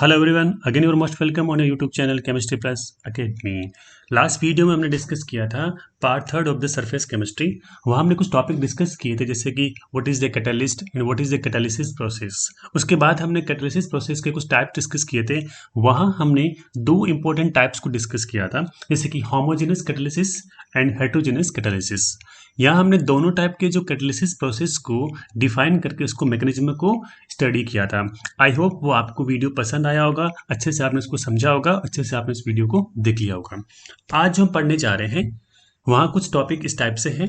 Hello everyone, again your most welcome on your YouTube channel chemistry plus academy. Last video में हमने discuss किया था part third of the surface chemistry. वहाँ हमने कुछ topic discuss किए थे, जैसे कि what is the catalyst and what is the catalysis process. उसके बाद हमने कैटालिसिस प्रोसेस के कुछ टाइप डिस्कस किए थे। वहाँ हमने दो इंपॉर्टेंट टाइप्स को डिस्कस किया था, जैसे कि homogeneous catalysis and heterogeneous catalysis. यहाँ हमने दोनों टाइप के जो कैटालिसिस प्रोसेस को डिफाइन करके उसको मैकेनिज्म को स्टडी किया था। आई होप वो आपको वीडियो पसंद आया होगा, अच्छे से आपने उसको समझा होगा, अच्छे से आपने इस वीडियो को देख लिया होगा। आज जो हम पढ़ने जा रहे हैं वहाँ कुछ टॉपिक इस टाइप से हैं।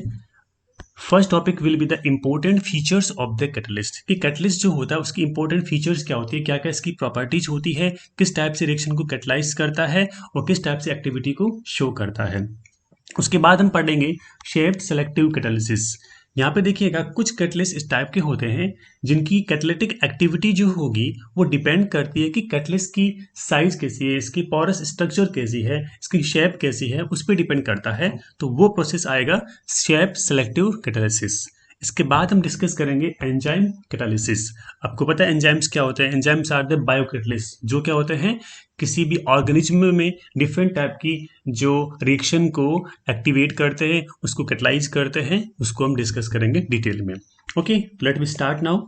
First topic will be the important features of the catalyst, कि कैटलिस्ट जो होता है उसकी इंपॉर्टेंट फीचर्स क्या होती है, क्या क्या इसकी प्रॉपर्टीज होती है, किस टाइप से रिएक्शन को कैटलाइज करता है और किस टाइप से एक्टिविटी को शो करता है। उसके बाद हम पढ़ेंगे शेप्ड सेलेक्टिव कैटालिसिस। यहाँ पे देखिएगा कुछ कैटलिस्ट इस टाइप के होते हैं जिनकी कैटालिटिक एक्टिविटी जो होगी वो डिपेंड करती है कि कैटलिस्ट की साइज कैसी है, इसकी पोरस स्ट्रक्चर कैसी है, इसकी शेप कैसी है, उस पर डिपेंड करता है। तो वो प्रोसेस आएगा शेप सेलेक्टिव कैटालिसिस। इसके बाद हम डिस्कस करेंगे एंजाइम कैटालिसिस। आपको पता है एंजाइम्स क्या होते हैं? एंजाइम्स आर द बायोकैटलिस्ट, जो क्या होते हैं, किसी भी ऑर्गेनिज्म में डिफरेंट टाइप की जो रिएक्शन को एक्टिवेट करते हैं, उसको कैटलाइज करते हैं, उसको हम डिस्कस करेंगे डिटेल में। Okay, let me start now.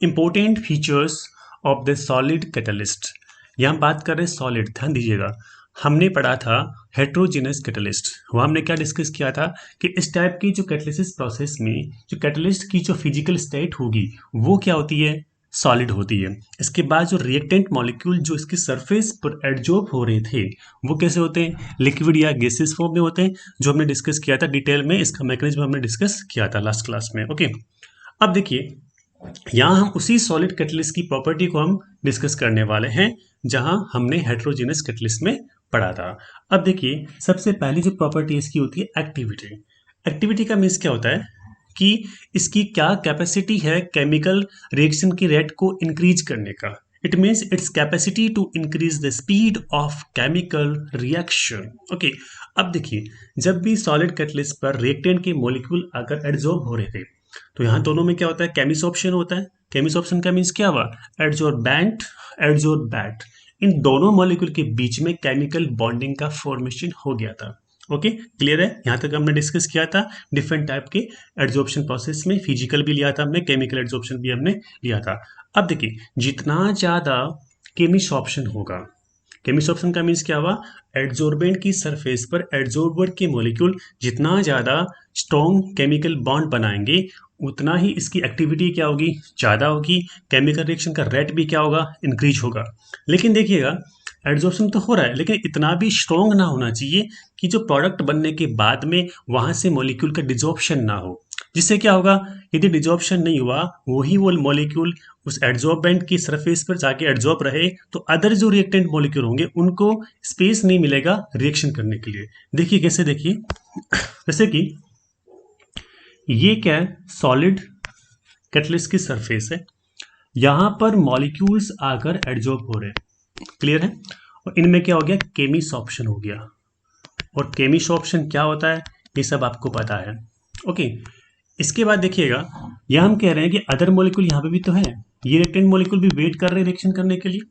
Important features of the solid catalyst. यहाँ बात कर रहे हैं सॉलिड, ध्यान दीजिएगा। हमने पढ़ा था हेट्रोजेनस कैटलिस्ट। वहाँ हमने क्या डिस्कस किया था कि इस टाइप की जो कैटलिसिस प्रोसेस में जो कैटलिस्ट की जो फिजिकल स्टेट होगी वो क्या होती है, सॉलिड होती है। इसके बाद जो रिएक्टेंट मॉलिक्यूल जो इसकी सरफेस पर एडजॉर्ब हो रहे थे वो कैसे होते हैं, लिक्विड या गैसेस फॉर्म में होते हैं, जो हमने डिस्कस किया था डिटेल में। इसका मैकेनिज्म हमने डिस्कस किया था लास्ट क्लास में। ओके, अब देखिए यहाँ हम उसी सॉलिड कैटलिस्ट की प्रॉपर्टी को हम डिस्कस करने वाले हैं जहां हमने हेट्रोजेनस कैटलिस्ट में पढ़ा था। अब देखिए सबसे पहली जो प्रॉपर्टी इसकी होती है एक्टिविटी। एक्टिविटी का मीन्स क्या होता है कि इसकी क्या कैपेसिटी है केमिकल रिएक्शन की रेट को इंक्रीज करने का। It means it's capacity to increase the speed of chemical reaction. Okay, अब देखिए जब भी सॉलिड कैटलिस्ट पर रिएक्टेंट के मॉलिक्यूल अगर एडजॉर्ब हो रहे थे तो यहाँ दोनों में क्या होता है, केमिसॉर्प्शन होता है। केमिसॉर्प्शन का मीन्स क्या हुआ, एडजॉर्बेंट एडजॉर्बेट। इन दोनों मॉलिक्यूल के बीच में केमिकल बॉन्डिंग का फॉर्मेशन हो गया था। ओके, क्लियर है? यहाँ तक हमने डिस्कस किया था डिफरेंट टाइप के एडजॉर्प्शन प्रोसेस में। फिजिकल भी लिया था हमने, केमिकल एडजॉर्प्शन भी हमने लिया था। अब देखिए जितना ज़्यादा केमिसॉर्प्शन होगा, केमिसॉर्प्शन का मीन्स क्या हुआ, एडजॉर्बेंट की सरफेस पर एडजॉर्बर के मॉलिक्यूल जितना ज़्यादा स्ट्रॉन्ग केमिकल बॉन्ड बनाएंगे उतना ही इसकी एक्टिविटी क्या होगी, ज़्यादा होगी। केमिकल रिएक्शन का रेट भी क्या होगा, इंक्रीज होगा। लेकिन देखिएगा एडजॉर्प्शन तो हो रहा है लेकिन इतना भी स्ट्रॉन्ग ना होना चाहिए कि जो प्रोडक्ट बनने के बाद में वहाँ से मॉलिक्यूल का डिजॉर्प्शन ना हो। जिससे क्या होगा, यदि डिजॉर्प्शन नहीं हुआ वही वो मॉलिक्यूल उस एडजॉर्बेंट की सरफेस पर जाके एडजॉर्ब रहे तो अदर जो रिएक्टेंट मॉलिक्यूल होंगे उनको स्पेस नहीं मिलेगा रिएक्शन करने के लिए। देखिए कैसे, देखिए जैसे कि ये क्या है, सॉलिड कैटलिस्ट की सरफेस है, यहाँ पर मॉलिक्यूल्स आकर एडजॉर्ब हो रहे हैं, क्लियर है। और इनमें क्या हो गया, केमिसॉर्प्शन हो गया। और केमिसॉर्प्शन क्या होता है ये सब आपको पता है। ओके, इसके बाद देखिएगा यहाँ हम कह रहे हैं कि अदर मॉलिक्यूल यहाँ पे भी तो है, ये रिएक्टेंट मॉलिक्यूल भी वेट कर रहे हैं रिएक्शन करने के लिए।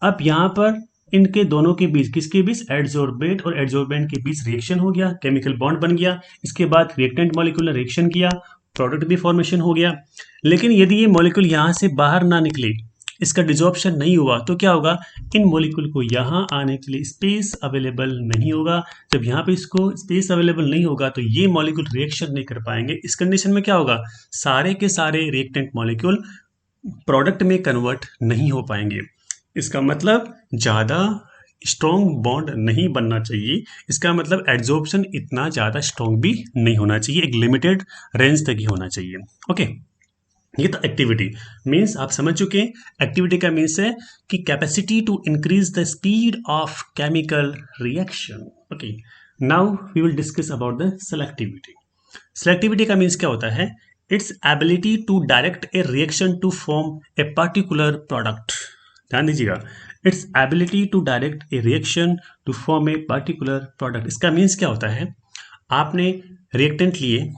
अब यहाँ पर इनके दोनों के बीच, किसके बीच, एडजॉर्बेट और एडजॉर्बेंट के बीच रिएक्शन हो गया, केमिकल बॉन्ड बन गया। इसके बाद रिएक्टेंट मॉलिक्यूल ने रिएक्शन किया, प्रोडक्ट भी फॉर्मेशन हो गया। लेकिन यदि ये मॉलिक्यूल यहाँ से बाहर ना निकले, इसका डिजॉर्प्शन नहीं हुआ तो क्या होगा, इन मॉलिक्यूल को यहाँ आने के लिए स्पेस अवेलेबल नहीं होगा। जब यहाँ पे इसको स्पेस अवेलेबल नहीं होगा तो ये मॉलिक्यूल रिएक्शन नहीं कर पाएंगे। इस कंडीशन में क्या होगा, सारे के सारे रिएक्टेंट मॉलिक्यूल प्रोडक्ट में कन्वर्ट नहीं हो पाएंगे। इसका मतलब ज़्यादा स्ट्रॉन्ग बॉन्ड नहीं बनना चाहिए। इसका मतलब एड्जॉर्प्शन इतना ज़्यादा स्ट्रॉन्ग भी नहीं होना चाहिए, एक लिमिटेड रेंज तक ही होना चाहिए। ओके, ये तो एक्टिविटी मीन्स आप समझ चुके हैं। एक्टिविटी का मीन्स है कि capacity to increase the speed of chemical reaction. Okay, now we will discuss about the selectivity. Selectivity का मीन्स क्या होता है, it's ability to direct a reaction to form a particular product. ध्यान दीजिएगा, it's ability to direct a reaction to form a particular product. इसका means क्या होता है, आपने रिएक्टेंट लिए,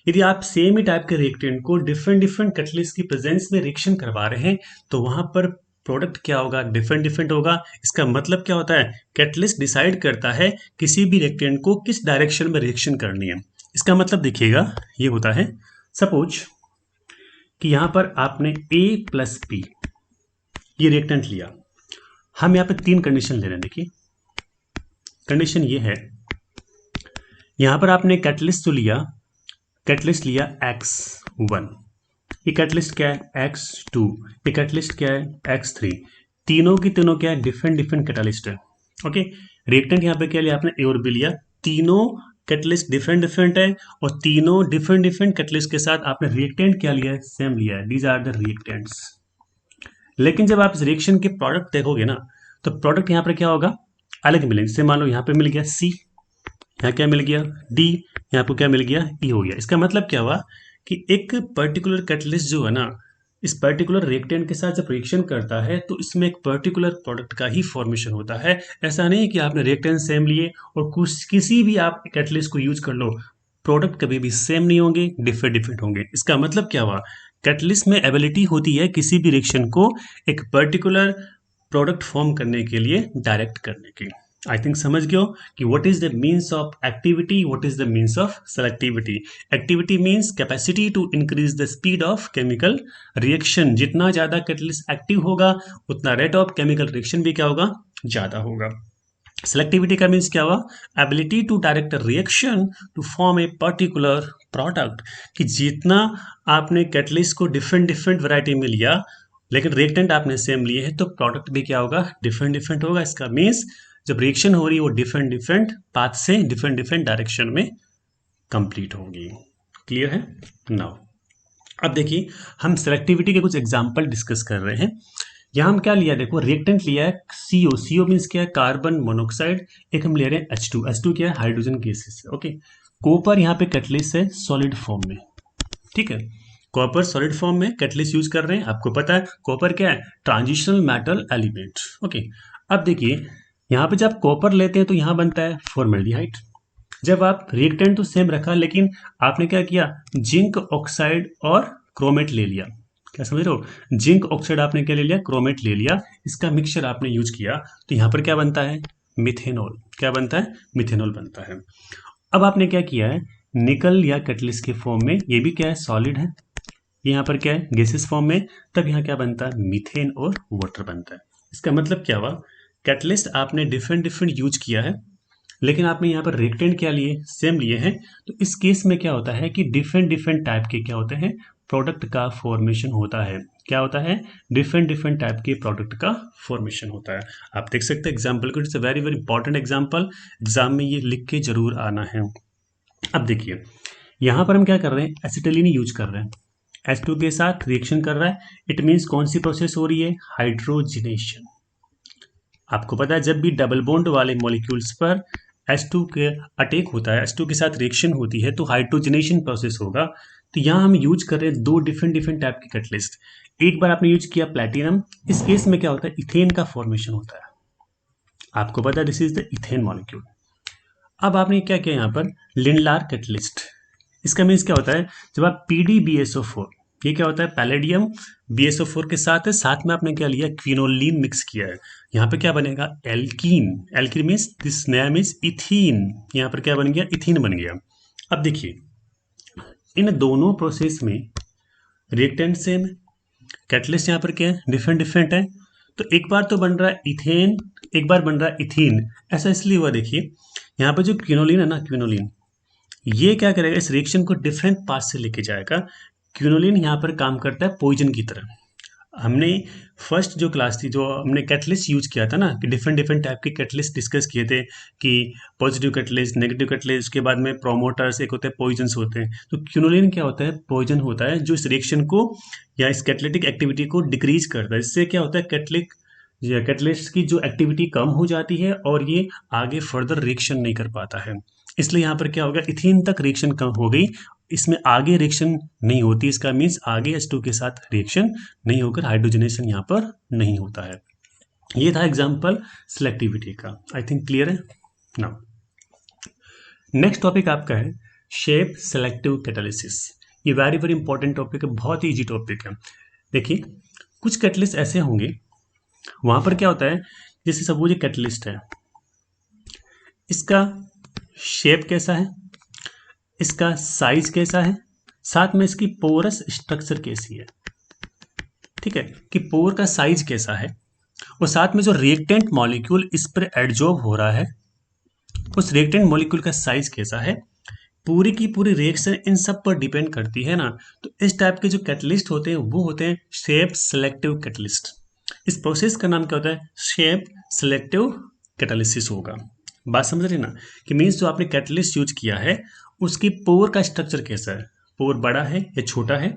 यदि आप सेम ही टाइप के रिएक्टेंट को डिफरेंट डिफरेंट कैटलिस्ट की प्रेजेंस में रिएक्शन करवा रहे हैं तो वहां पर प्रोडक्ट क्या होगा, डिफरेंट डिफरेंट होगा। इसका मतलब क्या होता है, कैटलिस्ट डिसाइड करता है किसी भी रिएक्टेंट को किस डायरेक्शन में रिएक्शन करनी है। इसका मतलब देखिएगा ये होता है, सपोज कि यहाँ पर आपने A प्लस बी ये रिएक्टेंट लिया। हम यहाँ पे 3 कंडीशन ले रहे हैं। देखिए कंडीशन ये है, यहाँ पर आपने कैटलिस्ट तो लिया, कैटलिस्ट लिया X1, ये कैटलिस्ट क्या है X2, ये कैटलिस्ट क्या है X3। तीनों की तीनों क्या है, डिफरेंट डिफरेंट कैटलिस्ट है। ओके, रिएक्टेंट यहाँ पे क्या लिया आपने, A और B लिया, तीनों कैटलिस्ट डिफरेंट डिफरेंट है और तीनों डिफरेंट डिफरेंट कैटलिस्ट के साथ आपने रिएक्टेंट क्या लिया है, सेम लिया है। These are the reactants. लेकिन जब आप इस रिएक्शन के प्रोडक्ट देखोगे ना, तो प्रोडक्ट यहाँ पर क्या होगा, अलग मिलेंगे। जैसे मान लो यहाँ पे मिल गया C, यहाँ क्या मिल गया D, यहाँ पे क्या मिल गया E हो गया। इसका मतलब क्या हुआ कि एक पर्टिकुलर कैटलिस्ट जो है ना, इस पर्टिकुलर रिएक्टेंट के साथ जब रिएक्शन करता है तो इसमें एक पर्टिकुलर प्रोडक्ट का ही फॉर्मेशन होता है। ऐसा नहीं कि आपने रिएक्टेंट सेम लिए और कुछ किसी भी आप कैटलिस्ट को यूज कर लो, प्रोडक्ट कभी भी सेम नहीं होंगे, डिफरेंट डिफरेंट होंगे। इसका मतलब क्या हुआ, कैटलिस्ट में एबिलिटी होती है किसी भी रिएक्शन को एक पर्टिकुलर प्रोडक्ट फॉर्म करने के लिए डायरेक्ट करने की। आई थिंक समझ गए हो कि what is the means of activity, what is the means of selectivity. Activity means capacity to increase the speed of chemical reaction. जितना ज्यादा कैटलिस्ट एक्टिव होगा उतना रेट ऑफ केमिकल रिएक्शन भी क्या होगा, ज्यादा होगा। सेलेक्टिविटी का मीन्स क्या हुआ, ability to direct reaction to form a particular product. कि जितना आपने कैटलिस्ट को डिफरेंट डिफरेंट वैरायटी में लिया लेकिन रिएक्टेंट आपने सेम लिए हैं, तो प्रोडक्ट भी क्या होगा, डिफरेंट डिफरेंट होगा। इसका मीन्स जब रिएक्शन हो रही है वो डिफरेंट डिफरेंट पाथ से डिफरेंट डिफरेंट डायरेक्शन में कंप्लीट होगी। क्लियर है। नाउ अब देखिए हम सेलेक्टिविटी के कुछ एग्जांपल डिस्कस कर रहे हैं। यहाँ हम क्या लिया, देखो रिएक्टेंट लिया है CO, CO मीन्स क्या है, कार्बन मोनोक्साइड। एक हम ले रहे हैं H2, H2 क्या है, हाइड्रोजन गैसेस। ओके, कॉपर यहाँ पे कैटलिस्ट है सॉलिड फॉर्म में, ठीक है, कॉपर सॉलिड फॉर्म में कैटलिस्ट यूज कर रहे हैं। आपको पता है कॉपर क्या है, ट्रांजिशनल मेटल एलिमेंट। ओके, अब देखिए यहाँ पे जब कॉपर लेते हैं तो यहाँ बनता है फॉर्मेल्डिहाइड। जब आप रिएक्टेंट तो सेम रखा लेकिन आपने क्या किया, जिंक ऑक्साइड और क्रोमेट ले लिया। क्या समझ रहे हो, जिंक ऑक्साइड आपने क्या ले लिया, क्रोमेट ले लिया, इसका मिक्सचर आपने यूज किया तो यहाँ पर क्या बनता है, मिथेनॉल। क्या बनता है, मिथेनॉल बनता है। अब आपने क्या किया है, निकल या कैटलिस्ट के फॉर्म में, ये भी क्या है, सॉलिड है, यहाँ पर क्या है, गैसेस फॉर्म में, तब यहाँ क्या बनता है, मीथेन और वाटर बनता है। इसका मतलब क्या हुआ, कैटलिस्ट आपने डिफरेंट डिफरेंट यूज किया है लेकिन आपने यहाँ पर रिएक्टेंट क्या लिए, सेम लिए हैं। तो इस केस में क्या होता है कि डिफरेंट डिफरेंट टाइप के क्या होते हैं, प्रोडक्ट का फॉर्मेशन होता है। क्या होता है, डिफरेंट डिफरेंट टाइप के प्रोडक्ट का फॉर्मेशन होता है। आप देख सकते हैं एग्जाम्पल को, it's a very very important example, exam में ये लिख के जरूर आना है। अब देखिए यहाँ पर हम क्या कर रहे हैं, एसिटिलीन यूज कर रहे हैं, H2 के साथ रिएक्शन कर रहा है। इट मीन्स कौन सी प्रोसेस हो रही है, हाइड्रोजिनेशन। आपको पता है जब भी डबल बॉन्ड वाले मॉलिक्यूल्स पर H2 के अटैक होता है, H2 के साथ रिएक्शन होती है तो हाइड्रोजनेशन प्रोसेस होगा। तो यहाँ हम यूज कर रहे हैं दो डिफरेंट डिफरेंट टाइप की कैटलिस्ट। एक बार आपने यूज किया प्लैटिनम, इस केस में क्या होता है, इथेन का फॉर्मेशन होता है। आपको पता है this is the ethane molecule. अब आपने क्या किया यहाँ पर, लिंडलार कैटलिस्ट। इसका मीन्स क्या होता है, जब आप PdBSO4, ये क्या होता है, पैलेडियम BSO4 के साथ में आपने क्या लिया, क्विनोलिन मिक्स किया है। यहाँ पे क्या बनेगा, एल्कीन। एल्कीन मीन्स दिस नया मीन्स इथीन, यहाँ पर क्या बन गया, इथीन बन गया। अब देखिए इन दोनों प्रोसेस में रिएक्टेंट सेम है, कैटलिस्ट यहाँ पर क्या है, डिफरेंट डिफरेंट है। तो एक बार तो बन रहा है इथेन, एक बार बन रहा है इथीन। ऐसा इसलिए हुआ, देखिए यहाँ पर जो क्विनोलिन है ना, क्विनोलिन ये क्या करेगा, इस रिएक्शन को डिफरेंट पाथ से लेके जाएगा। क्विनोलिन यहाँ पर काम करता है पॉइजन की तरह। हमने फर्स्ट जो क्लास थी, जो हमने कैटलिस्ट यूज किया था ना, कि डिफरेंट डिफरेंट टाइप के कैटलिस्ट डिस्कस किए थे, कि पॉजिटिव कैटलिस्ट, नेगेटिव कैटलिस्ट, उसके बाद में प्रोमोटर्स, एक होते हैं पॉइजन्स होते हैं। तो क्विनोलिन क्या होता है, पॉइजन होता है जो इस रिएक्शन को या इस कैटलिटिक एक्टिविटी को डिक्रीज करता है। इससे क्या होता है, कैटलिस्ट की जो एक्टिविटी कम हो जाती है और ये आगे फर्दर रिएक्शन नहीं कर पाता है। इसलिए यहाँ पर क्या होगा, इथीन तक रिएक्शन कम हो गई, इसमें आगे रिएक्शन नहीं होती। इसका मीन्स आगे H2 के साथ रिएक्शन नहीं होकर हाइड्रोजनेशन यहाँ पर नहीं होता है। ये था एग्जांपल सिलेक्टिविटी का। आई थिंक क्लियर है। नाउ नेक्स्ट टॉपिक आपका है शेप सेलेक्टिव कैटालिसिस। ये वेरी वेरी इंपॉर्टेंट टॉपिक है, बहुत ही इजी टॉपिक है। देखिए कुछ कैटलिस्ट ऐसे होंगे वहाँ पर क्या होता है, जैसे सपोज ये कैटलिस्ट है, इसका शेप कैसा है, इसका साइज कैसा है, साथ में इसकी पोरस स्ट्रक्चर कैसी है, ठीक है, कि पोर का साइज कैसा है, और साथ में जो रिएक्टेंट मॉलिक्यूल इस पर एडजॉर्ब हो रहा है उस रिएक्टेंट मॉलिक्यूल का साइज कैसा है, पूरी की पूरी रिएक्शन इन सब पर डिपेंड करती है ना। तो इस टाइप के जो कैटलिस्ट होते हैं वो होते हैं शेप सेलेक्टिव कैटलिस्ट। इस प्रोसेस का नाम क्या होता है, शेप सेलेक्टिव कैटालिसिस होगा। बात समझ रहे ना, कि मीन्स जो आपने कैटलिस्ट यूज किया है उसकी पोर का स्ट्रक्चर कैसा है, पोर बड़ा है या छोटा है,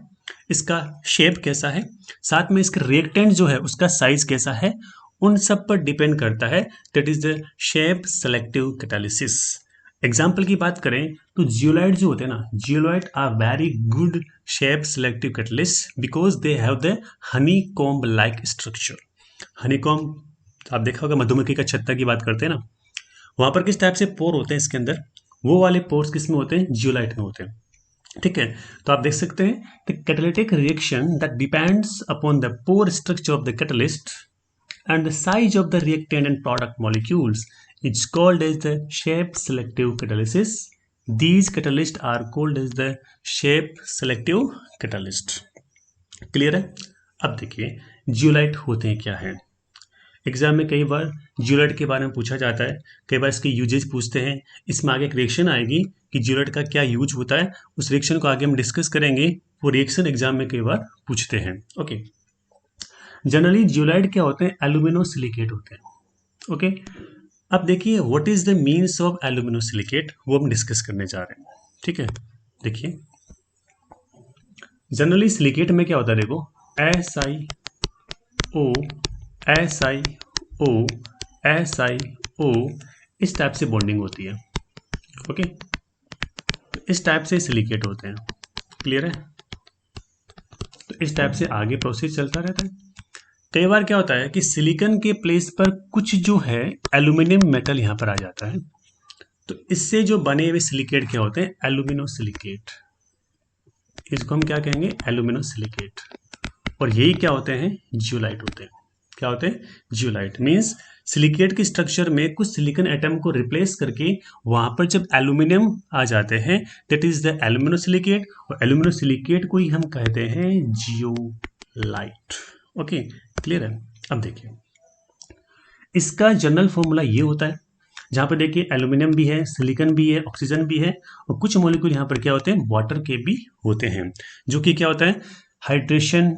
इसका शेप कैसा है, साथ में इसका रिएक्टेंट जो है उसका साइज कैसा है, उन सब पर डिपेंड करता है। That is the shape selective catalysis. Example की बात करें तो जियोलाइट जो होते हैं ना, zeolite are very good shape selective catalyst because they have the honeycomb like structure. Honeycomb आप देखा होगा, मधुमक्खी का छत्ता की बात करते हैं ना, वहां पर किस टाइप से पोर होते हैं इसके अंदर, वो वाले पोर्स किस में होते हैं, जियोलाइट में होते हैं, ठीक है। तो आप देख सकते हैं कि catalytic reaction that depends upon the pore structure of the catalyst and the size of the reactant and product molecules is called as the shape selective catalysis. These catalysts are called as the shape selective catalyst. Clear है। अब देखिए zeolite होते हैं क्या है। Exam में कई बार zeolite के बारे में पूछा जाता है, कई बार इसके यूजेज पूछते हैं। इसमें आगे एक रिएक्शन आएगी कि जियोलाइट का क्या यूज होता है, उस रिएक्शन को आगे हम डिस्कस करेंगे। वो रिएक्शन एग्जाम में कई बार पूछते हैं। ओके, जनरली जियोलाइट क्या होते हैं, एल्यूमिनोसिलिकेट होते हैं। ओके, अब देखिए what is the means of aluminosilicate, वो हम डिस्कस करने जा रहे हैं, ठीक है। देखिए जनरली सिलिकेट में क्या होता है, देखो SiO SiO SiO इस टाइप से बॉन्डिंग होती है। ओके, इस टाइप से सिलिकेट होते हैं। क्लियर है। तो इस टाइप से आगे प्रोसेस चलता रहता है। कई बार क्या होता है कि सिलिकॉन के प्लेस पर कुछ जो है एल्यूमिनियम मेटल यहाँ पर आ जाता है, तो इससे जो बने हुए सिलिकेट क्या होते हैं, एल्यूमिनोसिलिकेट। इसको हम क्या कहेंगे, एल्यूमिनोसिलिकेट। और यही क्या होते हैं, जियोलाइट होते हैं। क्या होते हैं, जियोलाइट। मीन्स सिलिकेट के स्ट्रक्चर में कुछ सिलिकॉन एटम को रिप्लेस करके वहां पर जब एल्यूमिनियम आ जाते हैं, दैट इज द एल्यूमिनोसिलिकेट। और एल्यूमिनोसिलिकेट को ही हम कहते हैं जियोलाइट। ओके, क्लियर है। अब देखिए इसका जनरल फॉर्मूला ये होता है, जहां पर देखिए एल्यूमिनियम भी है, सिलिकॉन भी है, ऑक्सीजन भी है, और कुछ मॉलिक्यूल यहाँ पर क्या होते हैं, वाटर के भी होते हैं, जो कि क्या होता है, हाइड्रेशन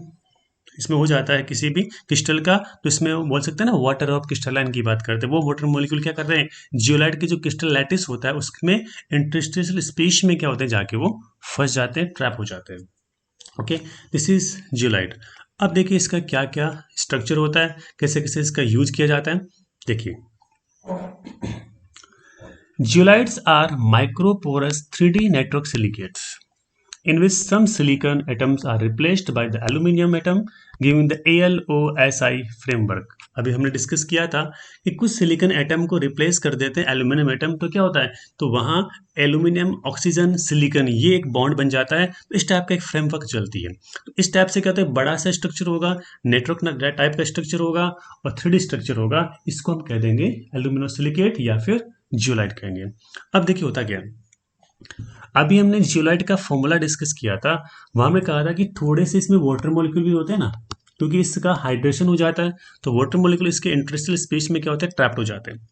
इसमें हो जाता है किसी भी क्रिस्टल का। तो इसमें बोल सकते हैं ना, वाटर ऑफ क्रिस्टलाइन की बात करते हैं। वो वाटर मॉलिक्यूल क्या कर रहे हैं, जियोलाइट के जो क्रिस्टल लैटिस होता है उसमें इंटरस्टेशियल स्पेस में क्या होते हैं, जाके वो फंस जाते हैं, ट्रैप हो जाते हैं। Okay, this is zeolite. अब देखिए इसका क्या क्या स्ट्रक्चर होता है, कैसे कैसे इसका यूज किया जाता है। देखिए zeolites are microporous 3D network silicates in which some silicon atoms are replaced by the aluminum atom giving the AlOSi framework। अभी हमने डिस्कस किया था कि कुछ सिलिकॉन एटम को रिप्लेस कर देते हैं एल्यूमिनियम एटम, तो क्या होता है, तो वहाँ एल्यूमिनियम ऑक्सीजन सिलिकॉन ये एक बॉन्ड बन जाता है। तो इस टाइप का एक फ्रेमवर्क चलती है। तो इस टाइप से क्या होता है, बड़ा सा स्ट्रक्चर होगा, नेटवर्क टाइप का स्ट्रक्चर होगा और 3D स्ट्रक्चर होगा। इसको हम कह देंगे एल्यूमिनोसिलिकेट या फिर जियोलाइट कहेंगे। अब देखिए होता क्या है, अभी हमने जियोलाइट का फॉर्मूला डिस्कस किया था, वहां में कहा था कि थोड़े से इसमें वाटर मॉलिक्यूल भी होते हैं ना, क्योंकि इसका हाइड्रेशन हो जाता है, तो वाटर मॉलिक्यूल इसके इंटरस्टेशियल स्पेस में क्या होता है, ट्रैप्ड हो जाते हैं।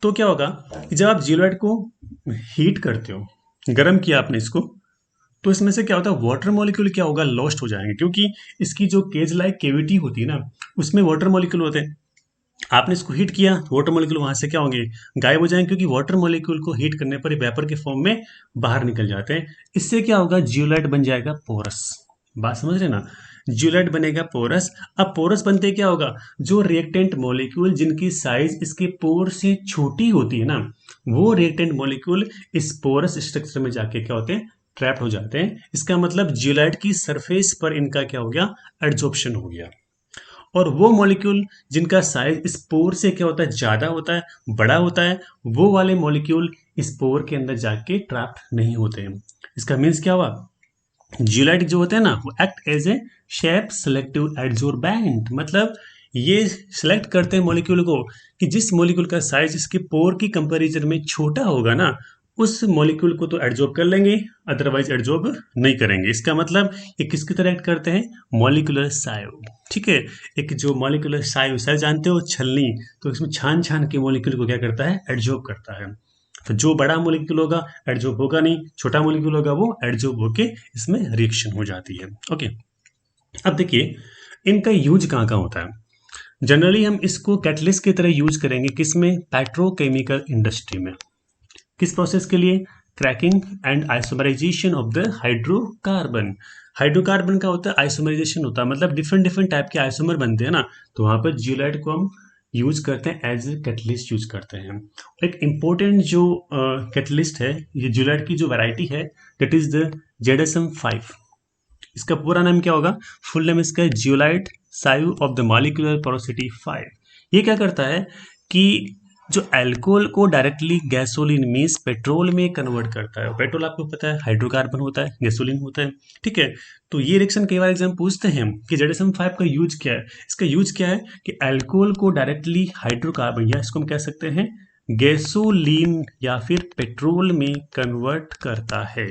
तो क्या होगा कि जब आप जियोलाइट को हीट करते हो, गर्म किया आपने इसको, तो इसमें से क्या होता है, वाटर मॉलिक्यूल क्या होगा, लॉस्ट हो जाएंगे, क्योंकि इसकी जो केज लाइक केविटी होती है ना, उसमें वाटर मॉलिक्यूल होते हैं। आपने इसको हीट किया, वाटर मॉलिक्यूल वहां से क्या होंगे, गायब हो जाएंगे, क्योंकि वाटर मॉलिक्यूल को हीट करने पर वेपर के फॉर्म में बाहर निकल जाते हैं। इससे क्या होगा, जियोलाइट बन जाएगा पोरस। बात समझ रहे ना, जियोलाइट बनेगा पोरस। अब पोरस बनते क्या होगा, जो रिएक्टेंट मॉलिक्यूल जिनकी साइज इसके पोर से छोटी होती है ना, वो रिएक्टेंट मॉलिक्यूल इस पोरस स्ट्रक्चर में जाके क्या होते हैं, ट्रैप हो जाते हैं। इसका मतलब जियोलाइट की सरफेस पर इनका क्या हो गया, एड्जॉर्प्शन हो गया। और वो मॉलिक्यूल जिनका साइज इस पोर से क्या होता है, ज्यादा होता है, बड़ा होता है, वो वाले मॉलिक्यूल इस पोर के अंदर जाके ट्रैप नहीं होते हैं। इसका मीन्स क्या हुआ, जियोलाइट जो होते हैं ना, वो act as a shape selective adsorbent. मतलब ये सिलेक्ट करते हैं मॉलिक्यूल को कि जिस मॉलिक्यूल का साइज इसके पोर की कंपैरिजन में छोटा होगा ना, उस मॉलिक्यूल को तो एडजॉर्ब कर लेंगे, अदरवाइज एडजॉर्ब नहीं करेंगे। इसका मतलब ये किसकी तरह एक्ट करते हैं, मॉलिक्यूलर सायो। ठीक है, एक जो मॉलिक्यूलर सायो जानते हो, छलनी, तो इसमें छान छान के मॉलिक्यूल को क्या करता है, एडजॉर्ब करता है। तो जो बड़ा मॉलिक्यूल होगा एडजॉर्ब होगा नहीं, छोटा मॉलिक्यूल होगा वो एडजॉर्ब होके इसमें रिएक्शन हो जाती है। ओके, अब देखिए इनका यूज कहाँ कहाँ होता है। जनरली हम इसको कैटलिस्ट की तरह यूज करेंगे किसमें, पेट्रोकेमिकल इंडस्ट्री में। किस प्रोसेस के लिए, cracking and isomerization of the hydrocarbon. Hydrocarbon का होता है आइसोमराइजेशन होता है, मतलब डिफरेंट डिफरेंट टाइप के आइसोमर बनते हैं ना, तो वहां पर जियोलाइट को हम यूज करते हैं, एज ए कैटलिस्ट यूज करते हैं। एक इम्पोर्टेंट जो कैटलिस्ट है, ये जियोलाइट की जो वैरायटी है, दैट इज द ZSM-5। इसका पूरा नाम क्या होगा, फुल नेम इसका है zeolite sieve of the molecular porosity 5। ये क्या करता है कि जो अल्कोहल को डायरेक्टली गैसोलीन मीन्स पेट्रोल में कन्वर्ट करता है। पेट्रोल आपको पता है हाइड्रोकार्बन होता है, गैसोलीन होता है। ठीक है, तो ये रिएक्शन कई बार एग्जाम पूछते हैं कि ZSM-5 का यूज क्या है। इसका यूज क्या है कि अल्कोहल को डायरेक्टली हाइड्रोकार्बन या इसको हम कह सकते हैं गैसोलीन या फिर पेट्रोल में कन्वर्ट करता है।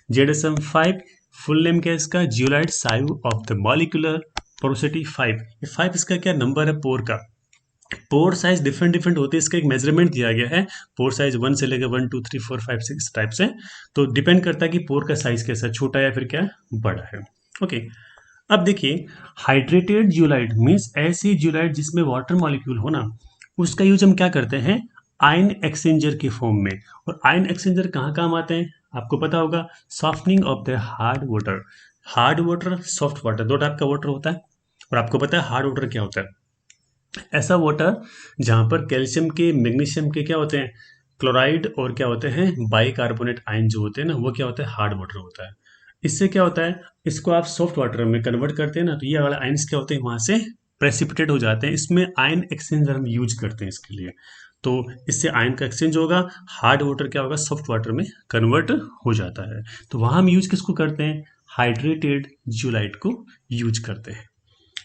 ZSM-5 फुल नेम क्या है इसका, zeolite sieve of the molecular porosity 5। ये 5 इसका क्या नंबर है पोर का। पोर साइज डिफरेंट डिफरेंट होते हैं, इसका एक मेजरमेंट दिया गया है। पोर साइज 1 से लेकर 1 2 3 4 5 6 टाइप से, तो डिपेंड करता है कि पोर का साइज कैसा, छोटा या फिर क्या बड़ा है। ओके, अब देखिए हाइड्रेटेड जियोलाइट मीन्स ऐसी जियोलाइट जिसमें वाटर मॉलिक्यूल हो ना, उसका यूज हम क्या करते हैं, आयन एक्सचेंजर के फॉर्म में। और आयन एक्सचेंजर कहाँ काम आते हैं, आपको पता होगा, softening of the hard water. Hard water, soft water, दो टाइप का वाटर होता है। और आपको पता है हार्ड वाटर क्या होता है, ऐसा वाटर जहाँ पर कैल्शियम के, मैग्नीशियम के क्या होते हैं, क्लोराइड, और क्या होते हैं बाइकार्बोनेट आयन जो होते हैं ना, वो क्या होता है हार्ड वाटर होता है। इससे क्या होता है, इसको आप सॉफ्ट वाटर में कन्वर्ट करते हैं ना, तो ये वाला आयन्स क्या होते हैं वहां से प्रेसिपिटेट हो जाते हैं। इसमें आयन एक्सचेंजर हम यूज करते हैं इसके लिए। तो इससे आयन का एक्सचेंज होगा, हार्ड वाटर क्या होगा, सॉफ्ट वाटर में कन्वर्ट हो जाता है। तो वहां हम यूज किसको करते हैं, हाइड्रेटेड जियोलाइट को यूज करते हैं।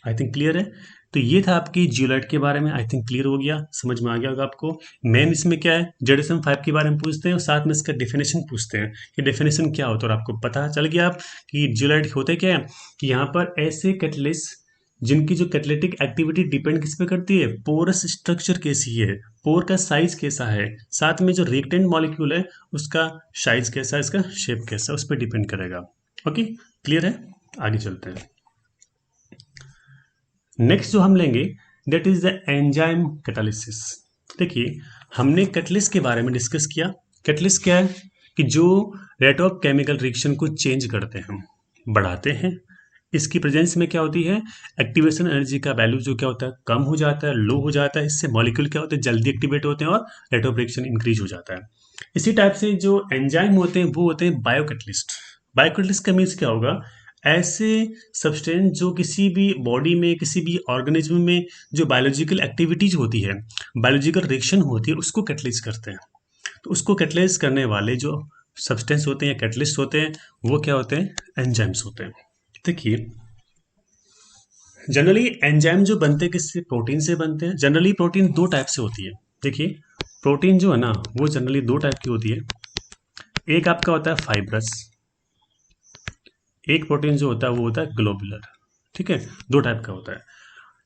आई थिंक क्लियर है। तो ये था आपकी जियोलाइट के बारे में, आई थिंक क्लियर हो गया, समझ में आ गया होगा आपको। मेन इसमें क्या है, ZSM-5 के बारे में पूछते हैं और साथ में इसका डेफिनेशन पूछते हैं कि डेफिनेशन क्या होता है। और आपको पता चल गया आप कि जियोलाइट होते क्या है, कि यहाँ पर ऐसे कैटलिस्ट जिनकी जो कैटलिटिक एक्टिविटी डिपेंड किस पे करती है, पोरस स्ट्रक्चर कैसी है, पोर का साइज कैसा है, साथ में जो रिएक्टेंट मॉलिक्यूल है उसका साइज कैसा है, इसका शेप कैसा है, उस पर डिपेंड करेगा। ओके, क्लियर है, आगे चलते हैं। नेक्स्ट जो हम लेंगे that is the enzyme catalysis. देखिए हमने कैटलिस्ट के बारे में डिस्कस किया। कैटलिस्ट क्या है कि जो रेट ऑफ केमिकल रिएक्शन को चेंज करते हैं, बढ़ाते हैं। इसकी प्रेजेंस में क्या होती है, एक्टिवेशन एनर्जी का वैल्यू जो क्या होता है कम हो जाता है, लो हो जाता है। इससे मॉलिक्यूल क्या होते हैं जल्दी एक्टिवेट होते हैं और रेट ऑफ रिएक्शन इंक्रीज हो जाता है। इसी टाइप से जो एंजाइम होते हैं वो होते हैं बायोकैटलिस्ट। बायोकैटलिस्ट का मीन्स क्या होगा, ऐसे सब्सटेंस जो किसी भी बॉडी में, किसी भी ऑर्गेनिज्म में जो बायोलॉजिकल एक्टिविटीज होती है, बायोलॉजिकल रिएक्शन होती है, उसको कैटलाइज करते हैं। तो उसको कैटलाइज करने वाले जो सब्सटेंस होते हैं या कैटलिस्ट होते हैं वो क्या होते हैं, एंजाइम्स होते हैं। देखिए जनरली एंजाइम जो बनते हैं किससे, प्रोटीन से बनते हैं। जनरली प्रोटीन दो टाइप से होती है। देखिए प्रोटीन जो है ना वो जनरली दो टाइप की होती है। एक आपका होता है फाइब्रस, एक प्रोटीन जो होता है वो होता है ग्लोबुलर। ठीक है, दो टाइप का होता है।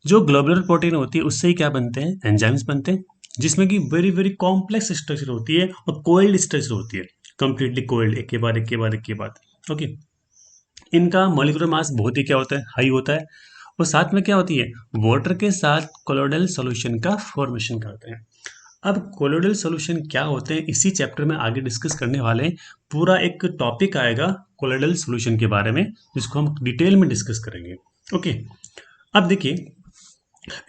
जो ग्लोबुलर प्रोटीन होती है उससे ही क्या बनते हैं, एंजाइम्स बनते हैं, जिसमें कि वेरी वेरी कॉम्प्लेक्स स्ट्रक्चर होती है और कोइल्ड स्ट्रक्चर होती है, कंप्लीटली कोइल्ड, एक के बाद एक के बाद एक के बाद। ओके, इनका मॉलिक्यूलर मास बहुत ही क्या होता है, हाई होता है। और साथ में क्या होती है, वाटर के साथ कोलोइडल सॉल्यूशन का फॉर्मेशन करते हैं। अब कोलोइडल सॉल्यूशन क्या होते हैं इसी चैप्टर में आगे डिस्कस करने वाले हैं। पूरा एक टॉपिक आएगा कोलोइडल सॉल्यूशन के बारे में, जिसको हम डिटेल में डिस्कस करेंगे। ओके, अब देखिए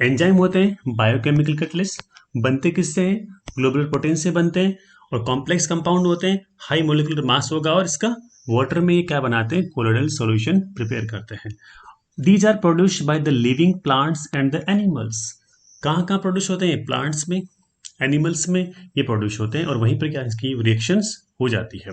एंजाइम होते हैं बायोकेमिकल कैटलिस्ट, बनते किससे हैं, ग्लोबुलर प्रोटीन से बनते हैं और कॉम्प्लेक्स कंपाउंड होते हैं, हाई मोलिकुलर मास होगा और इसका वाटर में ये क्या बनाते हैं, कोलोइडल सॉल्यूशन प्रिपेयर करते हैं। These are produced by the living plants and the animals. कहाँ कहाँ प्रोड्यूस होते हैं, प्लांट्स में, एनिमल्स में ये प्रोड्यूस होते हैं और वहीं पर क्या इसकी रिएक्शंस हो जाती है।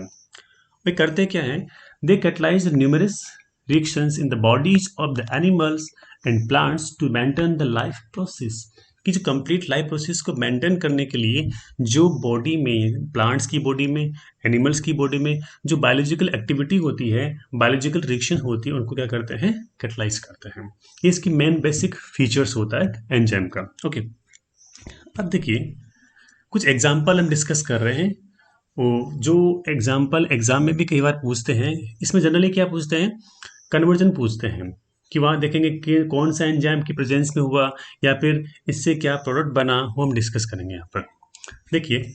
वे करते क्या हैं, they catalyse numerous reactions in the bodies of the animals and plants to maintain the life process, कि जो कंप्लीट लाइफ प्रोसेस को मेंटेन करने के लिए जो बॉडी में, प्लांट्स की बॉडी में, एनिमल्स की बॉडी में जो बायोलॉजिकल एक्टिविटी होती है, बायोलॉजिकल रिएक्शन होती है, उनको क्या करते हैं, कैटलाइज करते हैं। ये इसकी मेन बेसिक फीचर्स होता है एंजाइम का। ओके, अब देखिए कुछ एग्जाम्पल हम डिस्कस कर रहे हैं। वो जो एग्जाम्पल एग्जाम में भी कई बार पूछते हैं, इसमें जनरली क्या पूछते हैं, कन्वर्जन पूछते हैं कि वहाँ देखेंगे कि कौन सा एंजाइम की प्रेजेंस में हुआ या फिर इससे क्या प्रोडक्ट बना, वो हम डिस्कस करेंगे यहाँ पर। देखिए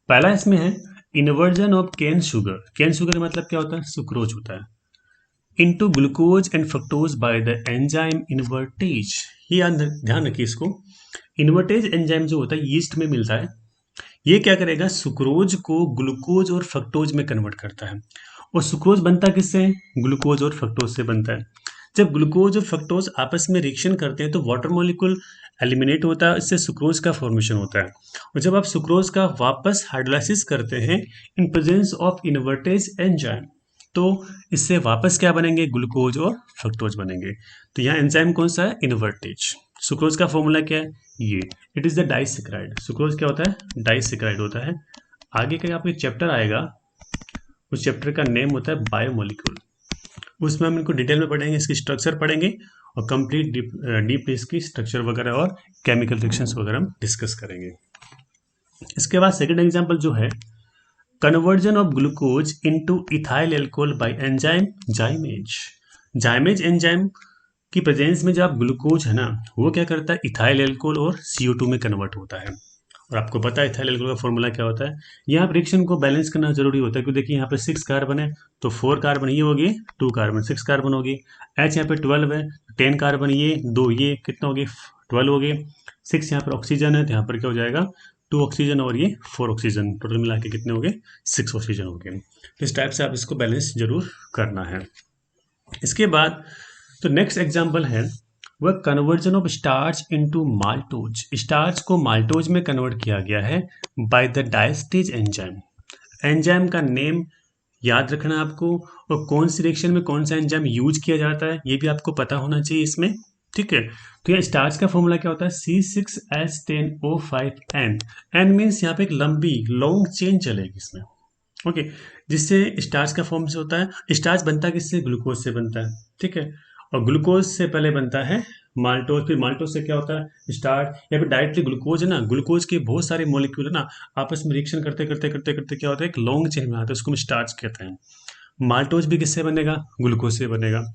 पहला इसमें है inversion of cane sugar. Cane sugar मतलब क्या होता है, सुक्रोज होता है, into glucose and fructose by the enzyme invertase. ये ध्यान रखिए इसको, इन्वर्टेज एंजाइम जो होता है यीस्ट में मिलता है, ये क्या करेगा, सुक्रोज को ग्लूकोज और फ्रक्टोज में कन्वर्ट करता है। और सुक्रोज बनता किससे, ग्लूकोज और फ्रक्टोज से बनता है। जब ग्लूकोज और फ्रक्टोज आपस में रिएक्शन करते हैं तो वाटर मॉलिक्यूल एलिमिनेट होता है, इससे सुक्रोज का फॉर्मेशन होता है। और जब आप सुक्रोज का वापस हाइड्रोलाइसिस करते हैं in presence of invertase enzyme, तो इससे वापस क्या बनेंगे, ग्लूकोज और फ्रक्टोज बनेंगे। तो यहाँ एंजाइम कौन सा है, इन्वर्टेज। सुक्रोज का फॉर्मूला क्या है, ये it is the disaccharide. Sucrose क्या होता है, डाइसेक्राइड होता है। आगे का आपको एक चैप्टर आएगा, उस चैप्टर का नेम होता है बायोमोलिक्यूल, उसमें हम इनको डिटेल में पढ़ेंगे, इसकी स्ट्रक्चर पढ़ेंगे और कंप्लीट डीप इसकी स्ट्रक्चर वगैरह और केमिकल रिएक्शंस वगैरह हम डिस्कस करेंगे। इसके बाद सेकंड एग्जांपल जो है, conversion of glucose into ethyl alcohol bye enzyme जाइमेज। जाइमेज enzyme की प्रेजेंस में जब ग्लूकोज है ना, वो क्या करता है, इथाइल एल्कोहल और CO2 में कन्वर्ट होता है। और आपको पता है इथाइल एल्कोहल का फॉर्मूला क्या होता है। यहाँ पर रिएक्शन को बैलेंस करना जरूरी होता है, क्योंकि देखिए यहाँ पे 6 कार्बन है तो 4 कार्बन ये होगी, 2 कार्बन 6 कार्बन होगी। H यहाँ पे 12 है, 10 कार्बन ये 2 ये कितना हो गए, 12 हो गए। 6 यहाँ पर ऑक्सीजन है तो यहाँ पर क्या हो जाएगा, 2 ऑक्सीजन और ये 4 ऑक्सीजन, टोटल मिला के कितने हो गए, 6 ऑक्सीजन हो गए। तो इस टाइप से आप इसको बैलेंस जरूर करना है। इसके बाद तो नेक्स्ट एग्जाम्पल है वह conversion of starch into maltose. Starch को माल्टोज में कन्वर्ट किया गया है by the diastase enzyme. Enzyme का नेम याद रखना आपको, और कौन सी रिएक्शन में कौन सा एंजाइम यूज किया जाता है ये भी आपको पता होना चाहिए इसमें, ठीक है। तो यहाँ स्टार्च का फॉर्मूला क्या होता है, C6H10O5N। एन मीन्स यहाँ पे एक लंबी लॉन्ग चेन चलेगी इसमें, ओके, जिससे स्टार्च का फॉर्म से होता है। स्टार्च बनता है किससे, ग्लूकोज से बनता है, ठीक है। और ग्लूकोज से पहले बनता है माल्टोज, फिर माल्टोज से क्या होता है, स्टार्च, या फिर डायरेक्टली ग्लूकोज है ना, ग्लूकोज के बहुत सारे मॉलिक्यूल है ना, आपस में रिएक्शन करते करते करते करते क्या होता है, एक लॉन्ग चेन में आता है, उसको हम स्टार्च कहते हैं। माल्टोज भी किससे बनेगा, ग्लूकोज से बनेगा।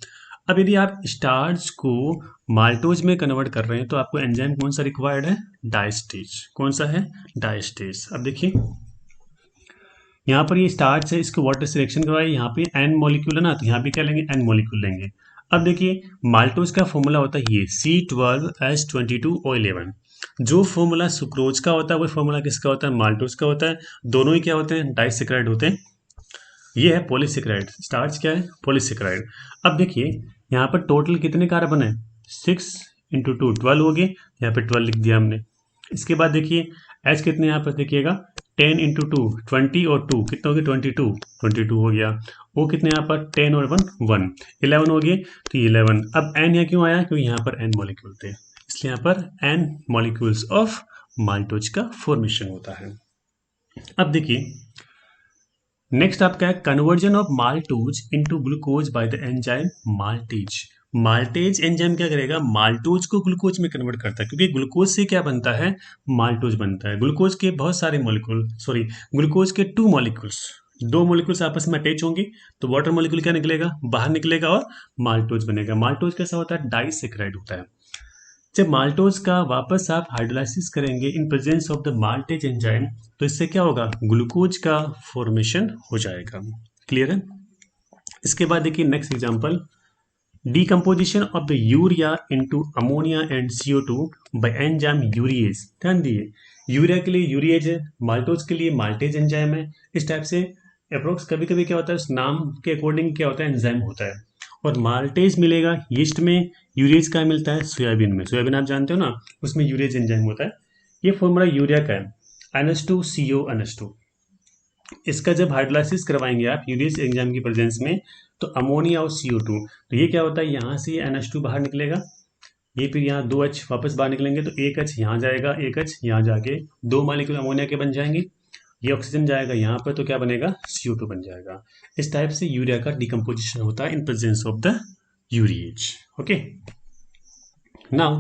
अब यदि आप स्टार्च को माल्टोज में कन्वर्ट कर रहे हैं तो आपको एंजाइम कौन सा रिक्वायर्ड है, डायस्टेज। कौन सा है, डायस्टेज। अब देखिए यहाँ पर ये स्टार्च है, इसको वाटर से रिएक्शन करवाइए, यहाँ पे N मॉलिक्यूल है ना, तो यहाँ भी क्या लेंगे, N मॉलिक्यूल लेंगे। अब देखिए माल्टोज का फॉर्मूला होता है ये C12H22O11। जो फॉर्मूला सुक्रोज का होता है वही फॉर्मूला किसका होता है, माल्टोज का होता है। दोनों ही क्या होते हैं, डाइसेक्राइड होते हैं। ये है पॉलीसेक्राइड, स्टार्च क्या है, पॉलीसेक्राइड। अब देखिए यहाँ पर टोटल कितने कार्बन है, 6 × 2 12 हो गए, यहाँ पे 12 लिख दिया हमने। इसके बाद देखिए H कितने यहाँ पर देखिएगा, 10 × 2 20 और 2 कितना हो गया, 22 हो गया। वो कितने यहाँ पर 10 और 1 1 11 हो गए, तो 11। अब N यहाँ क्यों आया, क्योंकि यहाँ पर N मॉलिक्यूल थे, इसलिए यहाँ पर N मॉलिक्यूल्स ऑफ माल्टोज का फॉर्मेशन होता है। अब देखिए नेक्स्ट आपका है conversion of maltose into glucose bye the enzyme maltase. Maltase enzyme क्या करेगा, माल्टोज को ग्लूकोज में कन्वर्ट करता है, क्योंकि ग्लूकोज से क्या बनता है, माल्टोज बनता है। ग्लूकोज के बहुत सारे मॉलिक्यूल, ग्लूकोज के 2 मॉलिक्यूल्स, 2 मॉलिक्यूल्स आपस में अटैच होंगे तो वाटर मॉलिक्यूल क्या निकलेगा, बाहर निकलेगा और माल्टोज बनेगा। माल्टोज कैसा होता है, डाइसेक्राइड होता है। जब माल्टोज का वापस आप हाइड्रोलाइसिस करेंगे in presence of the maltase enzyme, तो इससे क्या होगा, ग्लूकोज का फॉर्मेशन हो जाएगा। क्लियर है। इसके बाद देखिए next example, decomposition of the urea into ammonia and CO2 bye enzyme urease. ध्यान दिए, यूरिया के लिए यूरिएज है, माल्टोज के लिए माल्टेज एंजाइम है। इस टाइप से अप्रोक्स कभी कभी क्या होता है, उस नाम के अकॉर्डिंग क्या होता है, एंजाइम होता है। और माल्टेज मिलेगा यीस्ट में, यूरिएज का मिलता है सोयाबीन में। सोयाबीन आप जानते हो ना, उसमें यूरिएज एंजाइम होता है। ये फॉर्मूला यूरिया का है, NH2CO NH2। इसका जब हाइड्रोलाइसिस करवाएंगे आप यूरियस एंजाइम की प्रेजेंस में, तो अमोनिया और CO2, तो ये क्या होता है, यहाँ से ये NH2 बाहर निकलेगा, ये फिर यहाँ 2H वापस बाहर निकलेंगे, तो 1H यहाँ जाएगा, 1H यहाँ जाके 2 मॉलिक्यूल अमोनिया के बन जाएंगे, ये ऑक्सीजन जाएगा यहाँ पर, तो क्या बनेगा, CO2 बन जाएगा। इस टाइप से यूरिया का डिकम्पोजिशन होता है in presence of the urease. Okay, now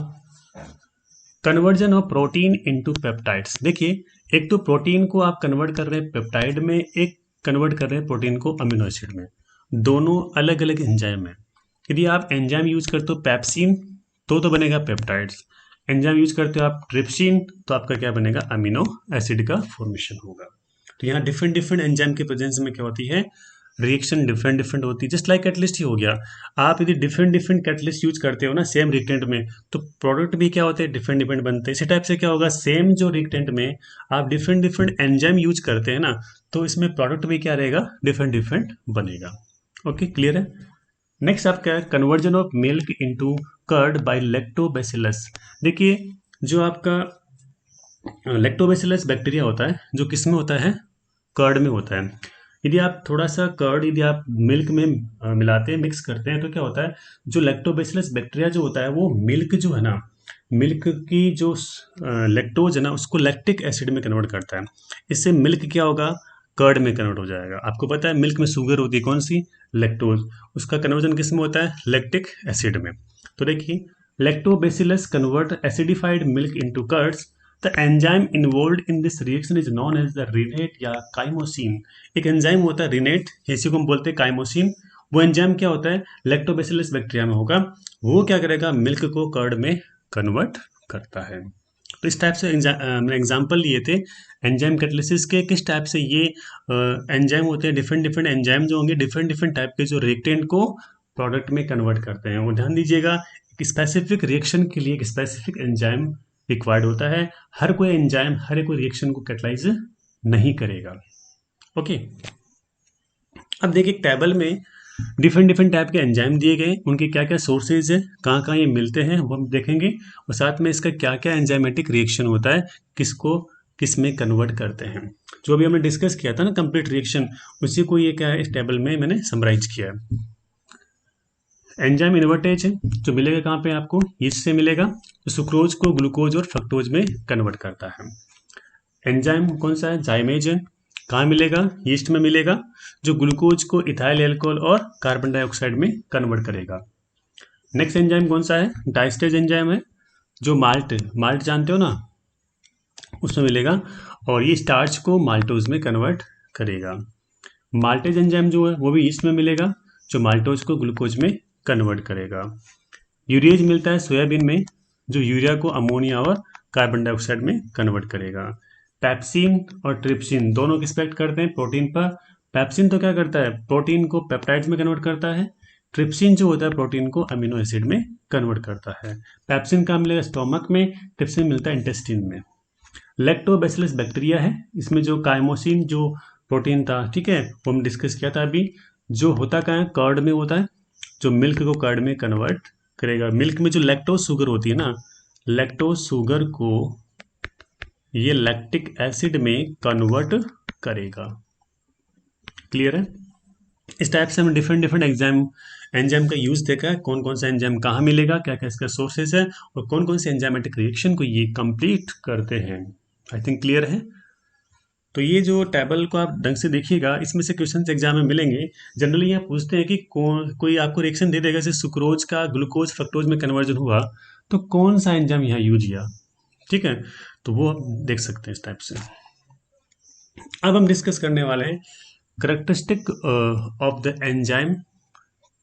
conversion of protein into peptides. देखिए, एक तो प्रोटीन को आप कन्वर्ट कर रहे हैं पेप्टाइड में, एक कन्वर्ट कर रहे हैं प्रोटीन को अमीनो एसिड में, दोनों अलग अलग एंजाइम है। यदि आप एंजाइम यूज करते हो पेप्सिन तो बनेगा पेप्टाइड्स, एंजाइम यूज करते हो आप ट्रिप्सिन तो आपका क्या बनेगा, अमीनो एसिड का फॉर्मेशन होगा। तो यहाँ डिफरेंट डिफरेंट एंजाइम के प्रेजेंस में क्या होती है, रिएक्शन डिफरेंट डिफरेंट होती है। जस्ट लाइक कैटलिस्ट ही हो गया, आप यदि डिफरेंट डिफरेंट कैटलिस्ट यूज करते हो ना सेम रिएक्टेंट में, तो प्रोडक्ट भी क्या होते हैं, डिफरेंट डिफरेंट बनते हैं। इसी टाइप से क्या होगा, सेम जो रिएक्टेंट में आप डिफरेंट डिफरेंट एंजाइम यूज करते हैं ना, तो इसमें प्रोडक्ट भी क्या रहेगा, डिफरेंट डिफरेंट बनेगा। ओके, क्लियर है। नेक्स्ट आपका है conversion of milk into curd by lactobacillus. देखिए, जो आपका लैक्टोबैसिलस बैक्टीरिया होता है, जो किस में होता है, कर्ड में होता है। यदि आप थोड़ा सा कर्ड यदि आप मिल्क में मिलाते हैं, मिक्स करते हैं, तो क्या होता है, जो लैक्टोबैसिलस बैक्टीरिया जो होता है वो मिल्क जो है ना, मिल्क की जो लैक्टोज है ना, उसको लैक्टिक एसिड में कन्वर्ट करता है। इससे मिल्क क्या होगा, कर्ड में कन्वर्ट हो जाएगा। आपको पता है मिल्क में शुगर होती है, कौन सी, लैक्टोज, उसका कन्वर्जन किस में होता है, लैक्टिक एसिड में। तो देखिए, lactobacillus convert acidified milk into curds. The enzyme involved in this reaction is known as the rennet या काइमोसिन। एक एंजाइम होता है रिनेट, इसी को हम बोलते हैं काइमोसिन। वो एंजाइम क्या होता है, लैक्टोबैसिलस बैक्टीरिया में होगा, वो क्या करेगा, मिल्क को कर्ड में कन्वर्ट करता है। तो इस टाइप से मैंने एग्जाम्पल लिए थे एंजाइम कैटलिसिस के, किस टाइप से ये एंजाइम होते हैं, डिफरेंट डिफरेंट एंजाइम जो होंगे डिफरेंट डिफरेंट टाइप के जो रिएक्टेंट को प्रोडक्ट में कन्वर्ट करते हैं। वो ध्यान दीजिएगा, एक स्पेसिफिक रिएक्शन के लिए एक स्पेसिफिक एंजाइम रिक्वायर्ड होता है। हर कोई एंजाइम हर कोई रिएक्शन को कैटलाइज नहीं करेगा। ओके, अब देखिए टेबल में डिफरेंट डिफरेंट टाइप के एंजाइम दिए गए, उनके क्या क्या सोर्सेज है, कहाँ कहाँ ये मिलते हैं, वो हम देखेंगे, और साथ में इसका क्या क्या एंजाइमेटिक रिएक्शन होता है, किसको किस में कन्वर्ट करते हैं। जो अभी हमने डिस्कस किया था ना कंप्लीट रिएक्शन, उसी को ये क्या है इस टेबल में मैंने समराइज किया है। एंजाइम इन्वर्टेज है, जो मिलेगा कहाँ पे आपको, यीस्ट से मिलेगा, जो सुक्रोज को ग्लूकोज और फ्रक्टोज में कन्वर्ट करता है। एंजाइम कौन सा है, जाइमेज है, कहाँ मिलेगा, यीस्ट में मिलेगा, जो ग्लूकोज को इथाइल एल्कोहल और कार्बन डाइऑक्साइड में कन्वर्ट करेगा। नेक्स्ट एंजाइम कौन सा है, डाइस्टेज एंजाइम है, जो माल्ट माल्ट जानते हो ना, उसमें मिलेगा, और ये स्टार्च को माल्टोज में कन्वर्ट करेगा। माल्टेज एंजाइम जो है वो भी यीस्ट में मिलेगा, जो माल्टोज को ग्लूकोज में कन्वर्ट करेगा। यूरिएज मिलता है सोयाबीन में, जो यूरिया को अमोनिया और कार्बन डाइऑक्साइड में कन्वर्ट करेगा। पेप्सिन और ट्रिप्सिन दोनों किस पे एक्ट करते हैं, प्रोटीन पर। पेप्सिन तो क्या करता है, प्रोटीन को पेप्टाइड्स में कन्वर्ट करता है। ट्रिप्सिन जो होता है प्रोटीन को अमीनो एसिड में कन्वर्ट करता है। पेप्सिन कहाँ मिलेगा, स्टोमक में, ट्रिप्सिन मिलता है इंटेस्टिन में। लैक्टोबैसिलस बैक्टीरिया है, इसमें जो काइमोसिन जो प्रोटीन था, ठीक है, वो हम डिस्कस किया था अभी, जो होता क्या है, कर्ड में होता है, जो मिल्क को कर्ड में कन्वर्ट करेगा। मिल्क में जो लैक्टोज शुगर होती है ना, लैक्टोज शुगर को ये लैक्टिक एसिड में कन्वर्ट करेगा। क्लियर है। इस टाइप से हम डिफरेंट डिफरेंट एंजाइम का यूज देखा है, कौन कौन सा एंजाइम कहाँ मिलेगा, क्या क्या इसका सोर्सेज है, और कौन कौन से एंजाइमेटिक रिएक्शन को ये कंप्लीट करते हैं। आई थिंक क्लियर है। तो ये जो टेबल को आप ढंग से देखिएगा, इसमें से क्वेश्चन एग्जाम में मिलेंगे। जनरली यहाँ पूछते हैं कि कोई आपको रिएक्शन दे देगा, जैसे सुक्रोज का ग्लूकोज फ्रक्टोज में कन्वर्जन हुआ, तो कौन सा एंजाइम यहाँ यूज किया, ठीक है, तो वो आप देख सकते हैं इस टाइप से। अब हम डिस्कस करने वाले हैं characteristic of the enzyme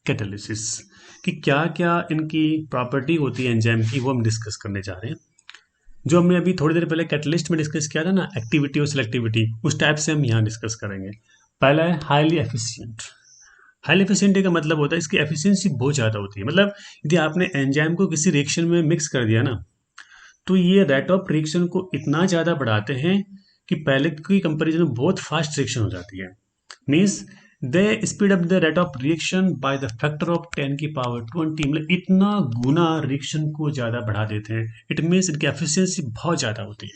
catalysis, कि क्या क्या इनकी प्रॉपर्टी होती है एंजाइम की, वो हम डिस्कस करने जा रहे हैं। जो हमने अभी थोड़ी देर पहले कैटलिस्ट में डिस्कस किया था ना, एक्टिविटी और सिलेक्टिविटी, उस टाइप से हम यहाँ डिस्कस करेंगे। पहला है हाईली एफिशिएंट। हाईली एफिशिएंट का मतलब होता है इसकी एफिशिएंसी बहुत ज़्यादा होती है। मतलब यदि आपने एंजाइम को किसी रिएक्शन में मिक्स कर दिया ना, तो ये रेट ऑफ रिएक्शन को इतना ज़्यादा बढ़ाते हैं कि पहले की कंपेरिजन में बहुत फास्ट रिएक्शन हो जाती है। Means they speed up the rate of reaction by the factor of 10 की पावर 20, मतलब इतना गुना रिएक्शन को ज़्यादा बढ़ा देते हैं। इट मीन्स इनकी एफिशिएंसी बहुत ज़्यादा होती है।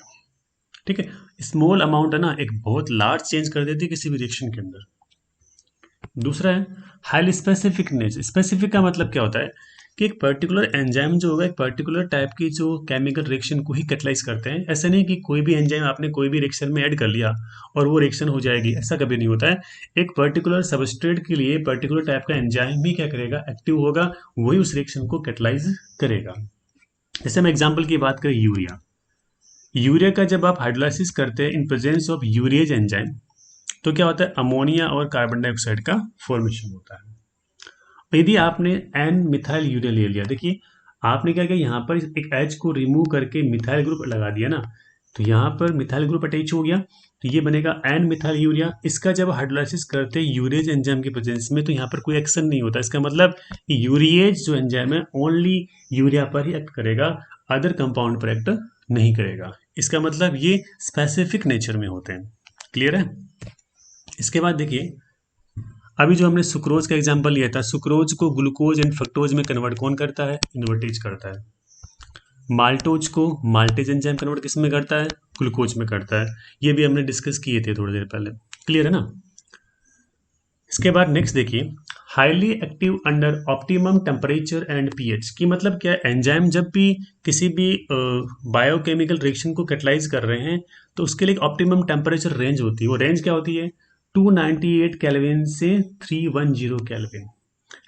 ठीक है, स्मॉल अमाउंट है ना एक बहुत लार्ज चेंज कर देती है किसी भी रिएक्शन के अंदर। दूसरा है हाईली स्पेसिफिकनेस। स्पेसिफिक का मतलब क्या होता है कि एक पर्टिकुलर एंजाइम जो होगा एक पर्टिकुलर टाइप की जो केमिकल रिएक्शन को ही कैटलाइज करते हैं। ऐसा नहीं कि कोई भी एंजाइम आपने कोई भी रिएक्शन में ऐड कर लिया और वो रिएक्शन हो जाएगी, ऐसा कभी नहीं होता है। एक पर्टिकुलर सबस्ट्रेट के लिए पर्टिकुलर टाइप का एंजाइम ही क्या करेगा, एक्टिव होगा, वही उस रिएक्शन को कैटलाइज करेगा। जैसे हम एग्जाम्पल की बात करें यूरिया। यूरिया का जब आप हाइड्रोलाइसिस करते हैं in presence of urease enzyme तो क्या होता है, अमोनिया और कार्बन डाइऑक्साइड का फॉर्मेशन होता है। यदि आपने एन मिथाइल यूरिया ले लिया, देखिए आपने क्या किया, यहाँ पर एक एच को रिमूव करके मिथाइल ग्रुप लगा दिया ना, तो यहाँ पर मिथाइल ग्रुप अटैच हो गया, तो ये बनेगा एन मिथाइल यूरिया। इसका जब हाइड्रोलाइसिस करते हैं यूरेज एंजाइम की प्रेजेंस में तो यहाँ पर कोई एक्शन नहीं होता। इसका मतलब यूरिएज जो एंजाइम है ओनली यूरिया पर ही एक्ट करेगा, अदर कंपाउंड पर एक्ट नहीं करेगा। इसका मतलब ये स्पेसिफिक नेचर में होते हैं। क्लियर है। इसके बाद देखिए अभी जो हमने सुक्रोज का एग्जांपल लिया था, सुक्रोज को ग्लूकोज एंड फ्रक्टोज में कन्वर्ट कौन करता है, इन्वर्टेज करता है। माल्टोज को माल्टेज एंजाइम कन्वर्ट किस में करता है, ग्लूकोज में करता है। ये भी हमने डिस्कस किए थे थोड़ी देर पहले। क्लियर है ना। इसके बाद नेक्स्ट देखिए highly active under optimum temperature and pH की मतलब क्या है, एंजाइम जब भी किसी भी बायोकेमिकल रिएक्शन को कैटलाइज कर रहे हैं तो उसके लिए एक ऑप्टिमम टेम्परेचर रेंज होती है। वो रेंज क्या होती है, 298 केल्विन से 310 केल्विन।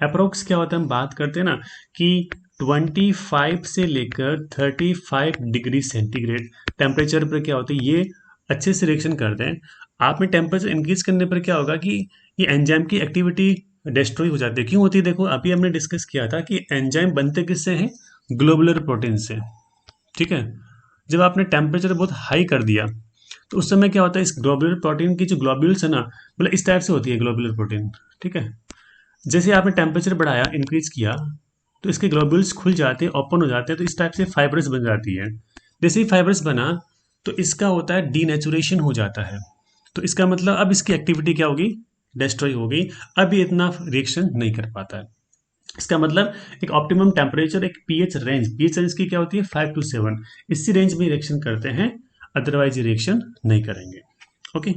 अप्रोक्स क्या होता है, हम बात करते हैं ना कि 25 से लेकर 35 डिग्री सेंटीग्रेड टेम्परेचर पर क्या होता है, ये अच्छे से रिएक्शन करते हैं। आपने टेम्परेचर इंक्रीज करने पर क्या होगा कि ये एंजाइम की एक्टिविटी डिस्ट्रॉय हो जाती है। क्यों होती है, देखो अभी हमने डिस्कस किया था कि एंजाइम बनते किससे हैं, ग्लोबुलर प्रोटीन से। ठीक है, जब आपने टेम्परेचर बहुत हाई कर दिया तो उस समय क्या होता है, इस ग्लोबुलर प्रोटीन की जो ग्लोब्यूल्स है ना, मतलब इस टाइप से होती है ग्लोबुलर प्रोटीन। ठीक है, जैसे आपने टेम्परेचर बढ़ाया, इंक्रीज किया, तो इसके ग्लोब्यूल्स खुल जाते हैं, ओपन हो जाते हैं, तो इस टाइप से फाइब्रस बन जाती है। जैसे ही फाइब्रस बना तो इसका होता है डीनेचुरेशन हो जाता है। तो इसका मतलब अब इसकी एक्टिविटी क्या होगी, डिस्ट्रॉय होगी। अब ये इतना रिएक्शन नहीं कर पाता है। इसका मतलब एक ऑप्टिमम टेम्परेचर, एक पीएच रेंज की क्या होती है 5 to 7, इसी रेंज में रिएक्शन करते हैं, अदरवाइज ये रिएक्शन नहीं करेंगे। Okay,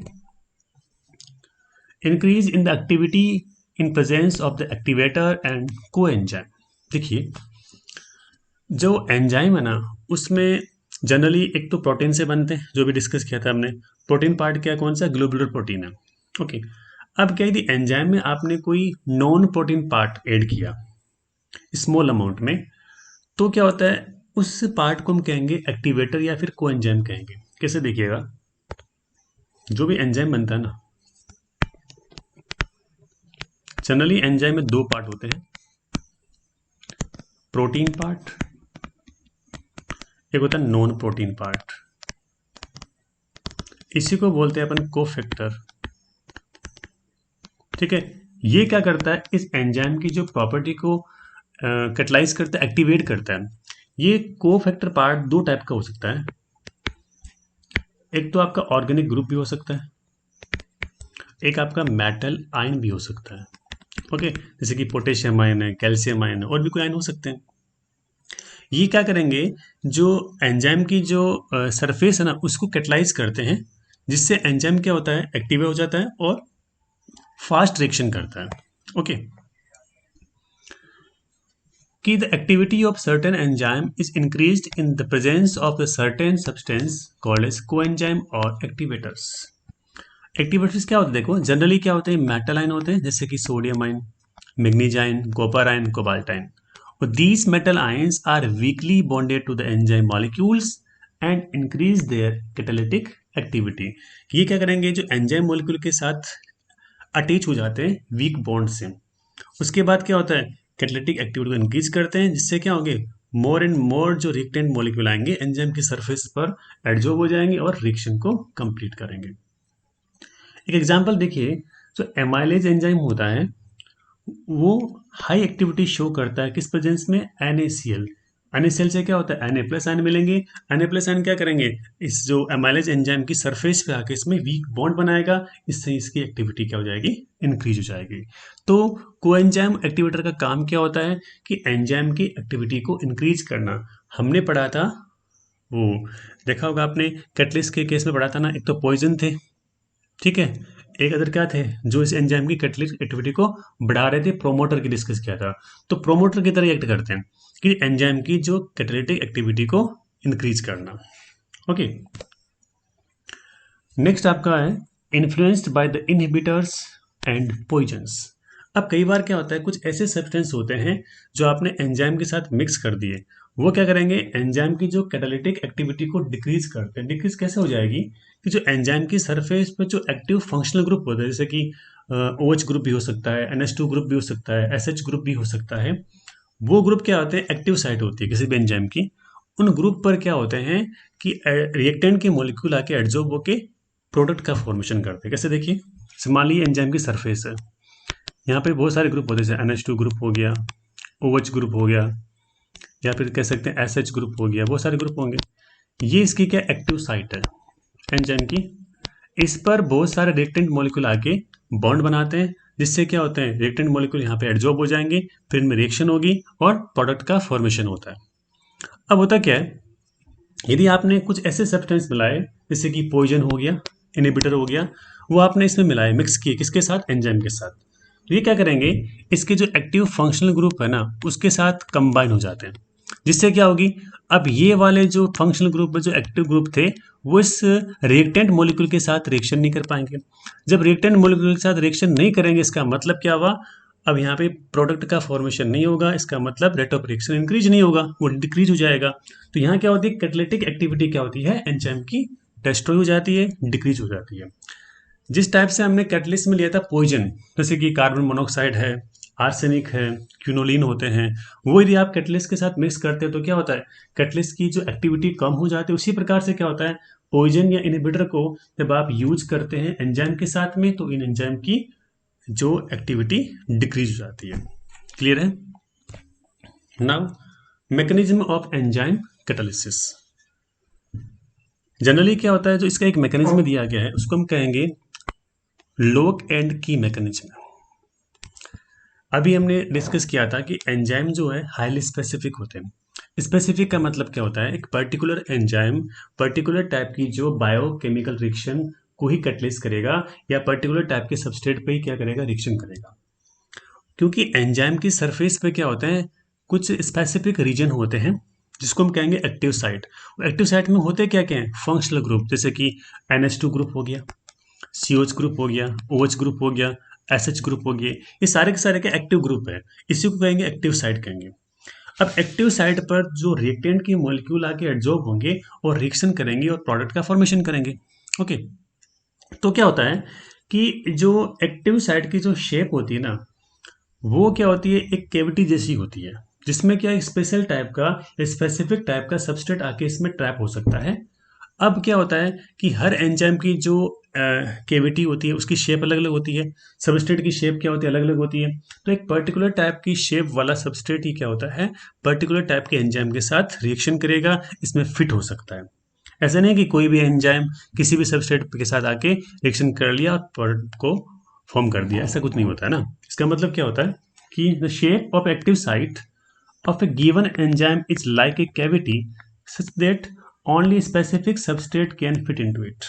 increase in the activity in presence of the activator and को एंजाइम। देखिए जो एंजाइम है ना उसमें जनरली एक तो प्रोटीन से बनते हैं, जो भी डिस्कस किया था हमने। प्रोटीन पार्ट क्या, कौन सा, ग्लोबुलर प्रोटीन है। ओके, अब क्या यदि एंजाइम में आपने कोई नॉन प्रोटीन पार्ट ऐड किया स्मॉल अमाउंट में, तो क्या होता है उस पार्ट को हम कहेंगे एक्टिवेटर या फिर को एंजाइम कहेंगे। कैसे देखिएगा, जो भी एंजाइम बनता है ना, जनरली एंजाइम में दो पार्ट होते हैं, प्रोटीन पार्ट, एक होता है नॉन प्रोटीन पार्ट। इसी को बोलते हैं अपन कोफैक्टर। ठीक है, ये क्या करता है, इस एंजाइम की जो प्रॉपर्टी को कैटलाइज करता है, एक्टिवेट करता है। ये कोफैक्टर पार्ट दो टाइप का हो सकता है। एक तो आपका ऑर्गेनिक ग्रुप भी हो सकता है, एक आपका मेटल आयन भी हो सकता है। ओके, जैसे कि पोटेशियम आयन है, कैल्शियम आयन है, और भी कोई आयन हो सकते हैं। ये क्या करेंगे, जो एंजाइम की जो सरफेस है ना उसको कैटलाइज करते हैं, जिससे एंजाइम क्या होता है, एक्टिव हो जाता है और फास्ट रिएक्शन करता है। ओके, कि the activity of certain enzyme is increased in the presence of the certain substance called as coenzyme और एक्टिवेटर्स। एक्टिवेटर्स क्या होते हैं, देखो जनरली क्या होते हैं, मेटल आयन होते हैं, जैसे कि sodium ion, manganese ion, copper ion, cobalt ion. और these metal ions are weakly bonded to the enzyme molecules and increase their catalytic activity। ये क्या करेंगे, जो एंजाइम मॉलिक्यूल के साथ अटैच हो जाते हैं वीक बॉन्ड से, उसके बाद क्या होता है, कैटालिटिक एक्टिविटी को इंक्रीज करते हैं, जिससे क्या होंगे, मोर एंड मोर जो रिएक्टेंट मॉलिक्यूल आएंगे एंजाइम की सरफेस पर एडजॉर्ब हो जाएंगे और रिएक्शन को कंप्लीट करेंगे। एक एग्जांपल देखिए, जो एमाइलेज एंजाइम होता है वो हाई एक्टिविटी शो करता है किस प्रेजेंस में, NaCl। NaCl से क्या होता है, Na प्लस आयन मिलेंगे। Na प्लस आयन क्या करेंगे, इस जो एमाइलेज एंजाइम की सरफेस पे आके इसमें वीक बॉन्ड बनाएगा, इससे इसकी एक्टिविटी क्या हो जाएगी, इंक्रीज हो जाएगी। तो कोएंजाइम एक्टिवेटर का काम क्या होता है कि एंजाइम की एक्टिविटी को इंक्रीज करना। हमने पढ़ा था वो देखा होगा आपने, कैटलिस्ट के केस में पढ़ा था ना, एक तो पॉइजन थे, ठीक है, एक अदर क्या थे जो इस एंजाइम की कैटलिस्ट एक्टिविटी को बढ़ा रहे थे, प्रोमोटर की डिस्कस किया था। तो प्रोमोटर की तरह एक्ट करते हैं कि एंजाइम की जो कैटालिटिक एक्टिविटी को इंक्रीज करना। ओके, नेक्स्ट आपका है influenced by the inhibitors and poisons. अब कई बार क्या होता है, कुछ ऐसे सब्सटेंस होते हैं जो आपने एंजाइम के साथ मिक्स कर दिए, वो क्या करेंगे, एंजाइम की जो कैटालिटिक एक्टिविटी को डिक्रीज करते हैं। डिक्रीज कैसे हो जाएगी कि जो एंजाइम की सरफेस पे जो एक्टिव फंक्शनल ग्रुप होता है, जैसे कि OH ग्रुप भी हो सकता है, NH2 ग्रुप भी हो सकता है, SH ग्रुप भी हो सकता है, वो ग्रुप क्या होते हैं, एक्टिव साइट होती है किसी भी एंजाइम की। उन ग्रुप पर क्या होते हैं कि रिएक्टेंट के मॉलिक्यूल आके एड्जॉर्ब होके प्रोडक्ट का फॉर्मेशन करते हैं। कैसे देखिए, मान लीजिए एंजाइम की सरफेस है, यहाँ पे बहुत सारे ग्रुप होते हैं, जैसे NH2 ग्रुप हो गया, OH ग्रुप हो गया, या फिर कह सकते हैं SH ग्रुप हो गया, बहुत सारे ग्रुप होंगे। ये इसकी क्या एक्टिव साइट है एंजाइम की। इस पर बहुत सारे रिएक्टेंट मॉलिक्यूल आके बॉन्ड बनाते हैं, जिससे क्या होते हैं, रिएक्टेंट मॉलिक्यूल यहाँ पे एड्जॉर्ब हो जाएंगे, फिर इनमें रिएक्शन होगी और प्रोडक्ट का फॉर्मेशन होता है। अब होता क्या है, यदि आपने कुछ ऐसे सब्सटेंस मिलाए, जैसे कि पॉइजन हो गया, इनहिबिटर हो गया, वो आपने इसमें मिलाए, मिक्स किए, किसके साथ, एंजाइम के साथ, तो ये क्या करेंगे, इसके जो एक्टिव फंक्शनल ग्रुप है ना उसके साथ कंबाइन हो जाते हैं, जिससे क्या होगी, अब ये वाले जो फंक्शनल ग्रुप, जो एक्टिव ग्रुप थे, वो इस रिएक्टेंट मॉलिक्यूल के साथ रिएक्शन नहीं कर पाएंगे। जब रिएक्टेंट मॉलिक्यूल के साथ रिएक्शन नहीं करेंगे, इसका मतलब क्या हुआ, अब यहाँ पे प्रोडक्ट का फॉर्मेशन नहीं होगा, इसका मतलब रेट ऑफ रिएक्शन इंक्रीज नहीं होगा, वो डिक्रीज हो जाएगा। तो यहाँ क्या होती है, कैटालिटिक एक्टिविटी क्या होती है, एंजाइम की डिस्ट्रॉय हो जाती है, डिक्रीज हो जाती है। जिस टाइप से हमने कैटलिस्ट में लिया था पॉइजन, जैसे कि कार्बन मोनोऑक्साइड है, आर्सेनिक है, क्यूनोलिन होते हैं, वो यदि आप कैटलिस्ट के साथ मिक्स करते हैं तो क्या होता है, कैटलिस्ट की जो एक्टिविटी कम हो जाती है। उसी प्रकार से क्या होता है, पॉइजन या इनहिबिटर को जब आप यूज करते हैं एंजाइम के साथ में, तो इन एंजाइम की जो एक्टिविटी डिक्रीज हो जाती है। क्लियर है। Now mechanism of enzyme catalysis. Generally क्या होता है, जो इसका एक मैकेनिज्म दिया गया है उसको हम कहेंगे लॉक एंड की मैकेनिज्म। अभी हमने डिस्कस किया था कि एंजाइम जो है हाईली स्पेसिफिक होते हैं। स्पेसिफिक का मतलब क्या होता है, एक पर्टिकुलर एंजाइम पर्टिकुलर टाइप की जो बायोकेमिकल रिएक्शन को ही कैटलिस्ट करेगा, या पर्टिकुलर टाइप के सबस्ट्रेट पे ही क्या करेगा, रिएक्शन करेगा। क्योंकि एंजाइम की सरफेस पे क्या होते हैं, कुछ स्पेसिफिक रीजन होते हैं जिसको हम कहेंगे एक्टिव साइट। एक्टिव साइट में होते क्या क्या हैं, फंक्शनल ग्रुप, जैसे कि NH2 ग्रुप हो गया, COH ग्रुप हो गया, OH ग्रुप हो गया, SH ग्रुप हो गए, ये सारे के सारे के एक्टिव ग्रुप है, इसी को कहेंगे एक्टिव साइट कहेंगे। अब एक्टिव साइट पर जो रिएक्टेंट के मॉलिक्यूल आके एड्जॉर्ब होंगे और रिएक्शन करेंगे और प्रोडक्ट का फॉर्मेशन करेंगे। ओके, तो क्या होता है कि जो एक्टिव साइट की जो शेप होती है ना, वो क्या होती है, एक कैविटी जैसी होती है, जिसमें क्या एक स्पेशल टाइप का, स्पेसिफिक टाइप का सबस्ट्रेट आके इसमें ट्रैप हो सकता है। अब क्या होता है कि हर एंजाइम की जो कैविटी होती है उसकी शेप अलग अलग होती है, सबस्ट्रेट की शेप क्या होती है, अलग अलग होती है। तो एक पर्टिकुलर टाइप की शेप वाला सबस्ट्रेट ही क्या होता है, पर्टिकुलर टाइप के एंजाइम के साथ रिएक्शन करेगा, इसमें फिट हो सकता है। ऐसा नहीं है कि कोई भी एंजाइम किसी भी सबस्ट्रेट के साथ आके रिएक्शन कर लिया और प्रोडक्ट को फॉर्म कर दिया, ऐसा कुछ नहीं होता है ना। इसका मतलब क्या होता है कि the shape of active site of a given enzyme is like a cavity such that only specific substrate can fit into it.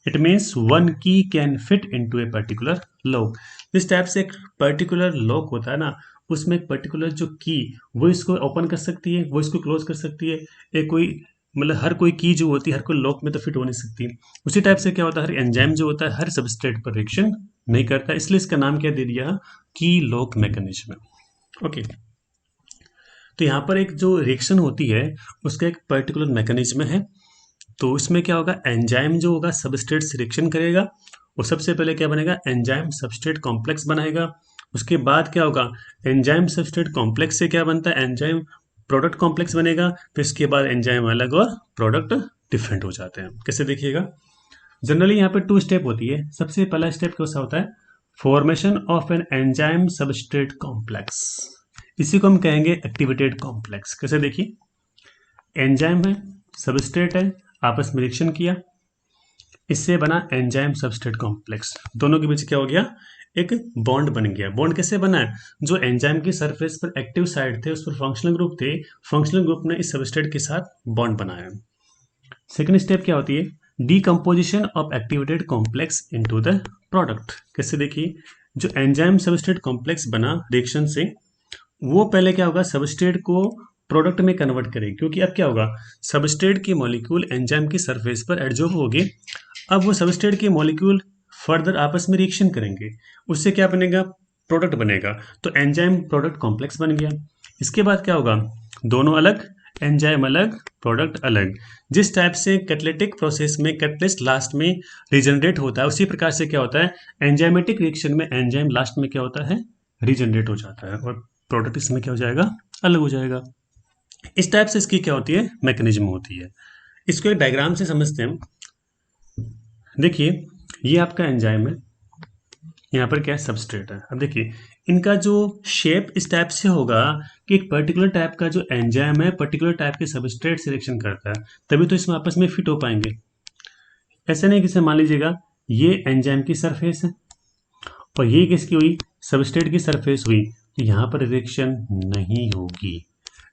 It means one key can fit into a particular lock. जिस type से एक particular lock होता है ना, उसमें एक particular जो की वो इसको ओपन कर सकती है, वो इसको क्लोज कर सकती है। एक कोई मतलब हर कोई की जो होती है हर कोई लॉक में तो फिट हो नहीं सकती। उसी टाइप से क्या होता है, हर एंजाइम जो होता है हर सबस्ट्रेट पर रिएक्शन नहीं करता, इसलिए इसका नाम क्या दे दिया, की लॉक मैकेनिज्म। ओके, तो यहाँ पर एक जो रिएक्शन होती है उसका एक पर्टिकुलर मैकेनिज्म है। तो इसमें क्या होगा, एंजाइम जो होगा सबस्ट्रेट से रिएक्शन करेगा, और सबसे पहले क्या बनेगा, एंजाइम सबस्ट्रेट कॉम्प्लेक्स बनाएगा। उसके बाद क्या होगा, एंजाइम सबस्ट्रेट कॉम्प्लेक्स से क्या बनता है, एंजाइम प्रोडक्ट कॉम्प्लेक्स बनेगा। फिर इसके बाद एंजाइम अलग और प्रोडक्ट डिफरेंट हो जाते हैं। कैसे देखिएगा, जनरली यहाँ पे 2 स्टेप होती है। सबसे पहला स्टेप कैसा होता है, formation of an enzyme substrate complex, इसी को हम कहेंगे एक्टिवेटेड कॉम्प्लेक्स। कैसे देखिए, एंजाइम है, सबस्ट्रेट है, आपस में रिएक्शन किया, इससे बना एंजाइम सबस्ट्रेट कॉम्प्लेक्स। दोनों के बीच क्या हो गया, एक बॉन्ड बन गया। बॉन्ड कैसे बना है, जो एंजाइम की सरफेस पर एक्टिव साइड थे उस पर फंक्शनल ग्रुप थे, फंक्शनल ग्रुप ने इस सबस्ट्रेट के साथ बॉन्ड बनाया। सेकेंड स्टेप क्या होती है, decomposition of activated complex into the product. कैसे देखिए, जो एंजाइम सबस्ट्रेट कॉम्प्लेक्स बना रिएक्शन से, वो पहले क्या होगा, सबस्ट्रेट को प्रोडक्ट में कन्वर्ट करेगी, क्योंकि अब क्या होगा, सबस्ट्रेट की मॉलिक्यूल एंजाइम की सरफेस पर एडजॉर्ब होगी। अब वो सबस्ट्रेट के मॉलिक्यूल फर्दर आपस में रिएक्शन करेंगे, उससे क्या बनेगा, प्रोडक्ट बनेगा। तो एंजाइम प्रोडक्ट कॉम्प्लेक्स बन गया। इसके बाद क्या होगा, दोनों अलग, एंजाइम अलग, प्रोडक्ट अलग। जिस टाइप से कैटालिटिक प्रोसेस में कैटलिस्ट लास्ट में रिजनरेट होता है, उसी प्रकार से क्या होता है, एंजाइमेटिक रिएक्शन में एंजाइम लास्ट में क्या होता है, रिजनरेट हो जाता है, और प्रोडक्ट इसमें क्या हो जाएगा, अलग हो जाएगा। इस टाइप से इसकी क्या होती है, मैकेनिज्म होती है। इसको एक डायग्राम से समझते हैं। देखिए, ये आपका एंजाइम है, यहाँ पर क्या है, सबस्ट्रेट है। अब देखिए, इनका जो शेप इस टाइप से होगा कि एक पर्टिकुलर टाइप का जो एंजाइम है पर्टिकुलर टाइप के सबस्ट्रेट से रिएक्शन करता है, तभी तो इसमें आपस में फिट हो पाएंगे। ऐसा नहीं कि जैसे मान लीजिएगा ये एंजाइम की सरफेस है और ये किसकी हुई, सबस्ट्रेट की सरफेस हुई, तो यहाँ पर रिएक्शन नहीं होगी।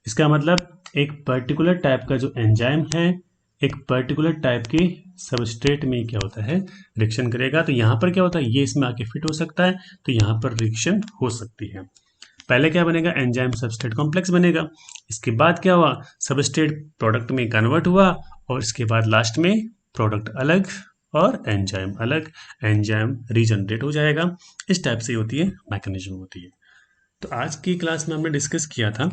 इसका मतलब एक पर्टिकुलर टाइप का जो एंजाइम है एक पर्टिकुलर टाइप के सबस्ट्रेट में क्या होता है, रिएक्शन करेगा। तो यहाँ पर क्या होता है, ये इसमें आके फिट हो सकता है, तो यहाँ पर रिएक्शन हो सकती है। पहले क्या बनेगा, एंजाइम सबस्ट्रेट कॉम्प्लेक्स बनेगा। इसके बाद क्या हुआ, सबस्ट्रेट प्रोडक्ट में कन्वर्ट हुआ, और इसके बाद लास्ट में प्रोडक्ट अलग और एंजाइम अलग, एंजाइम रीजनरेट हो जाएगा। इस टाइप से होती है, मैकेनिज्म होती है। तो आज की क्लास में हमने डिस्कस किया था,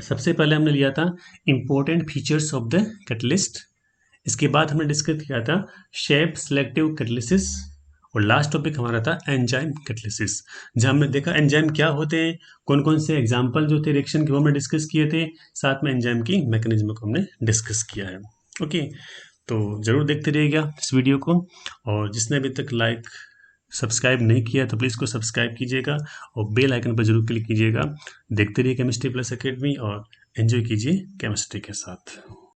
सबसे पहले हमने लिया था important features of the catalyst. इसके बाद हमने डिस्कस किया था शेप सेलेक्टिव कैटलिसिस, और लास्ट टॉपिक हमारा था एंजाइम कैटलिसिस, जहां हमने देखा एंजाइम क्या होते हैं, कौन कौन से एग्जाम्पल जो थे रिएक्शन के वो हमने डिस्कस किए थे, साथ में एंजाइम की मैकेनिज्म को हमने डिस्कस किया है। ओके, तो ज़रूर देखते रहिएगा इस वीडियो को, और जिसने अभी तक लाइक सब्सक्राइब नहीं किया तो प्लीज़ इसको सब्सक्राइब कीजिएगा और बेल आइकन पर जरूर क्लिक कीजिएगा। देखते रहिए केमिस्ट्री प्लस एकेडमी और एंजॉय कीजिए केमिस्ट्री के साथ।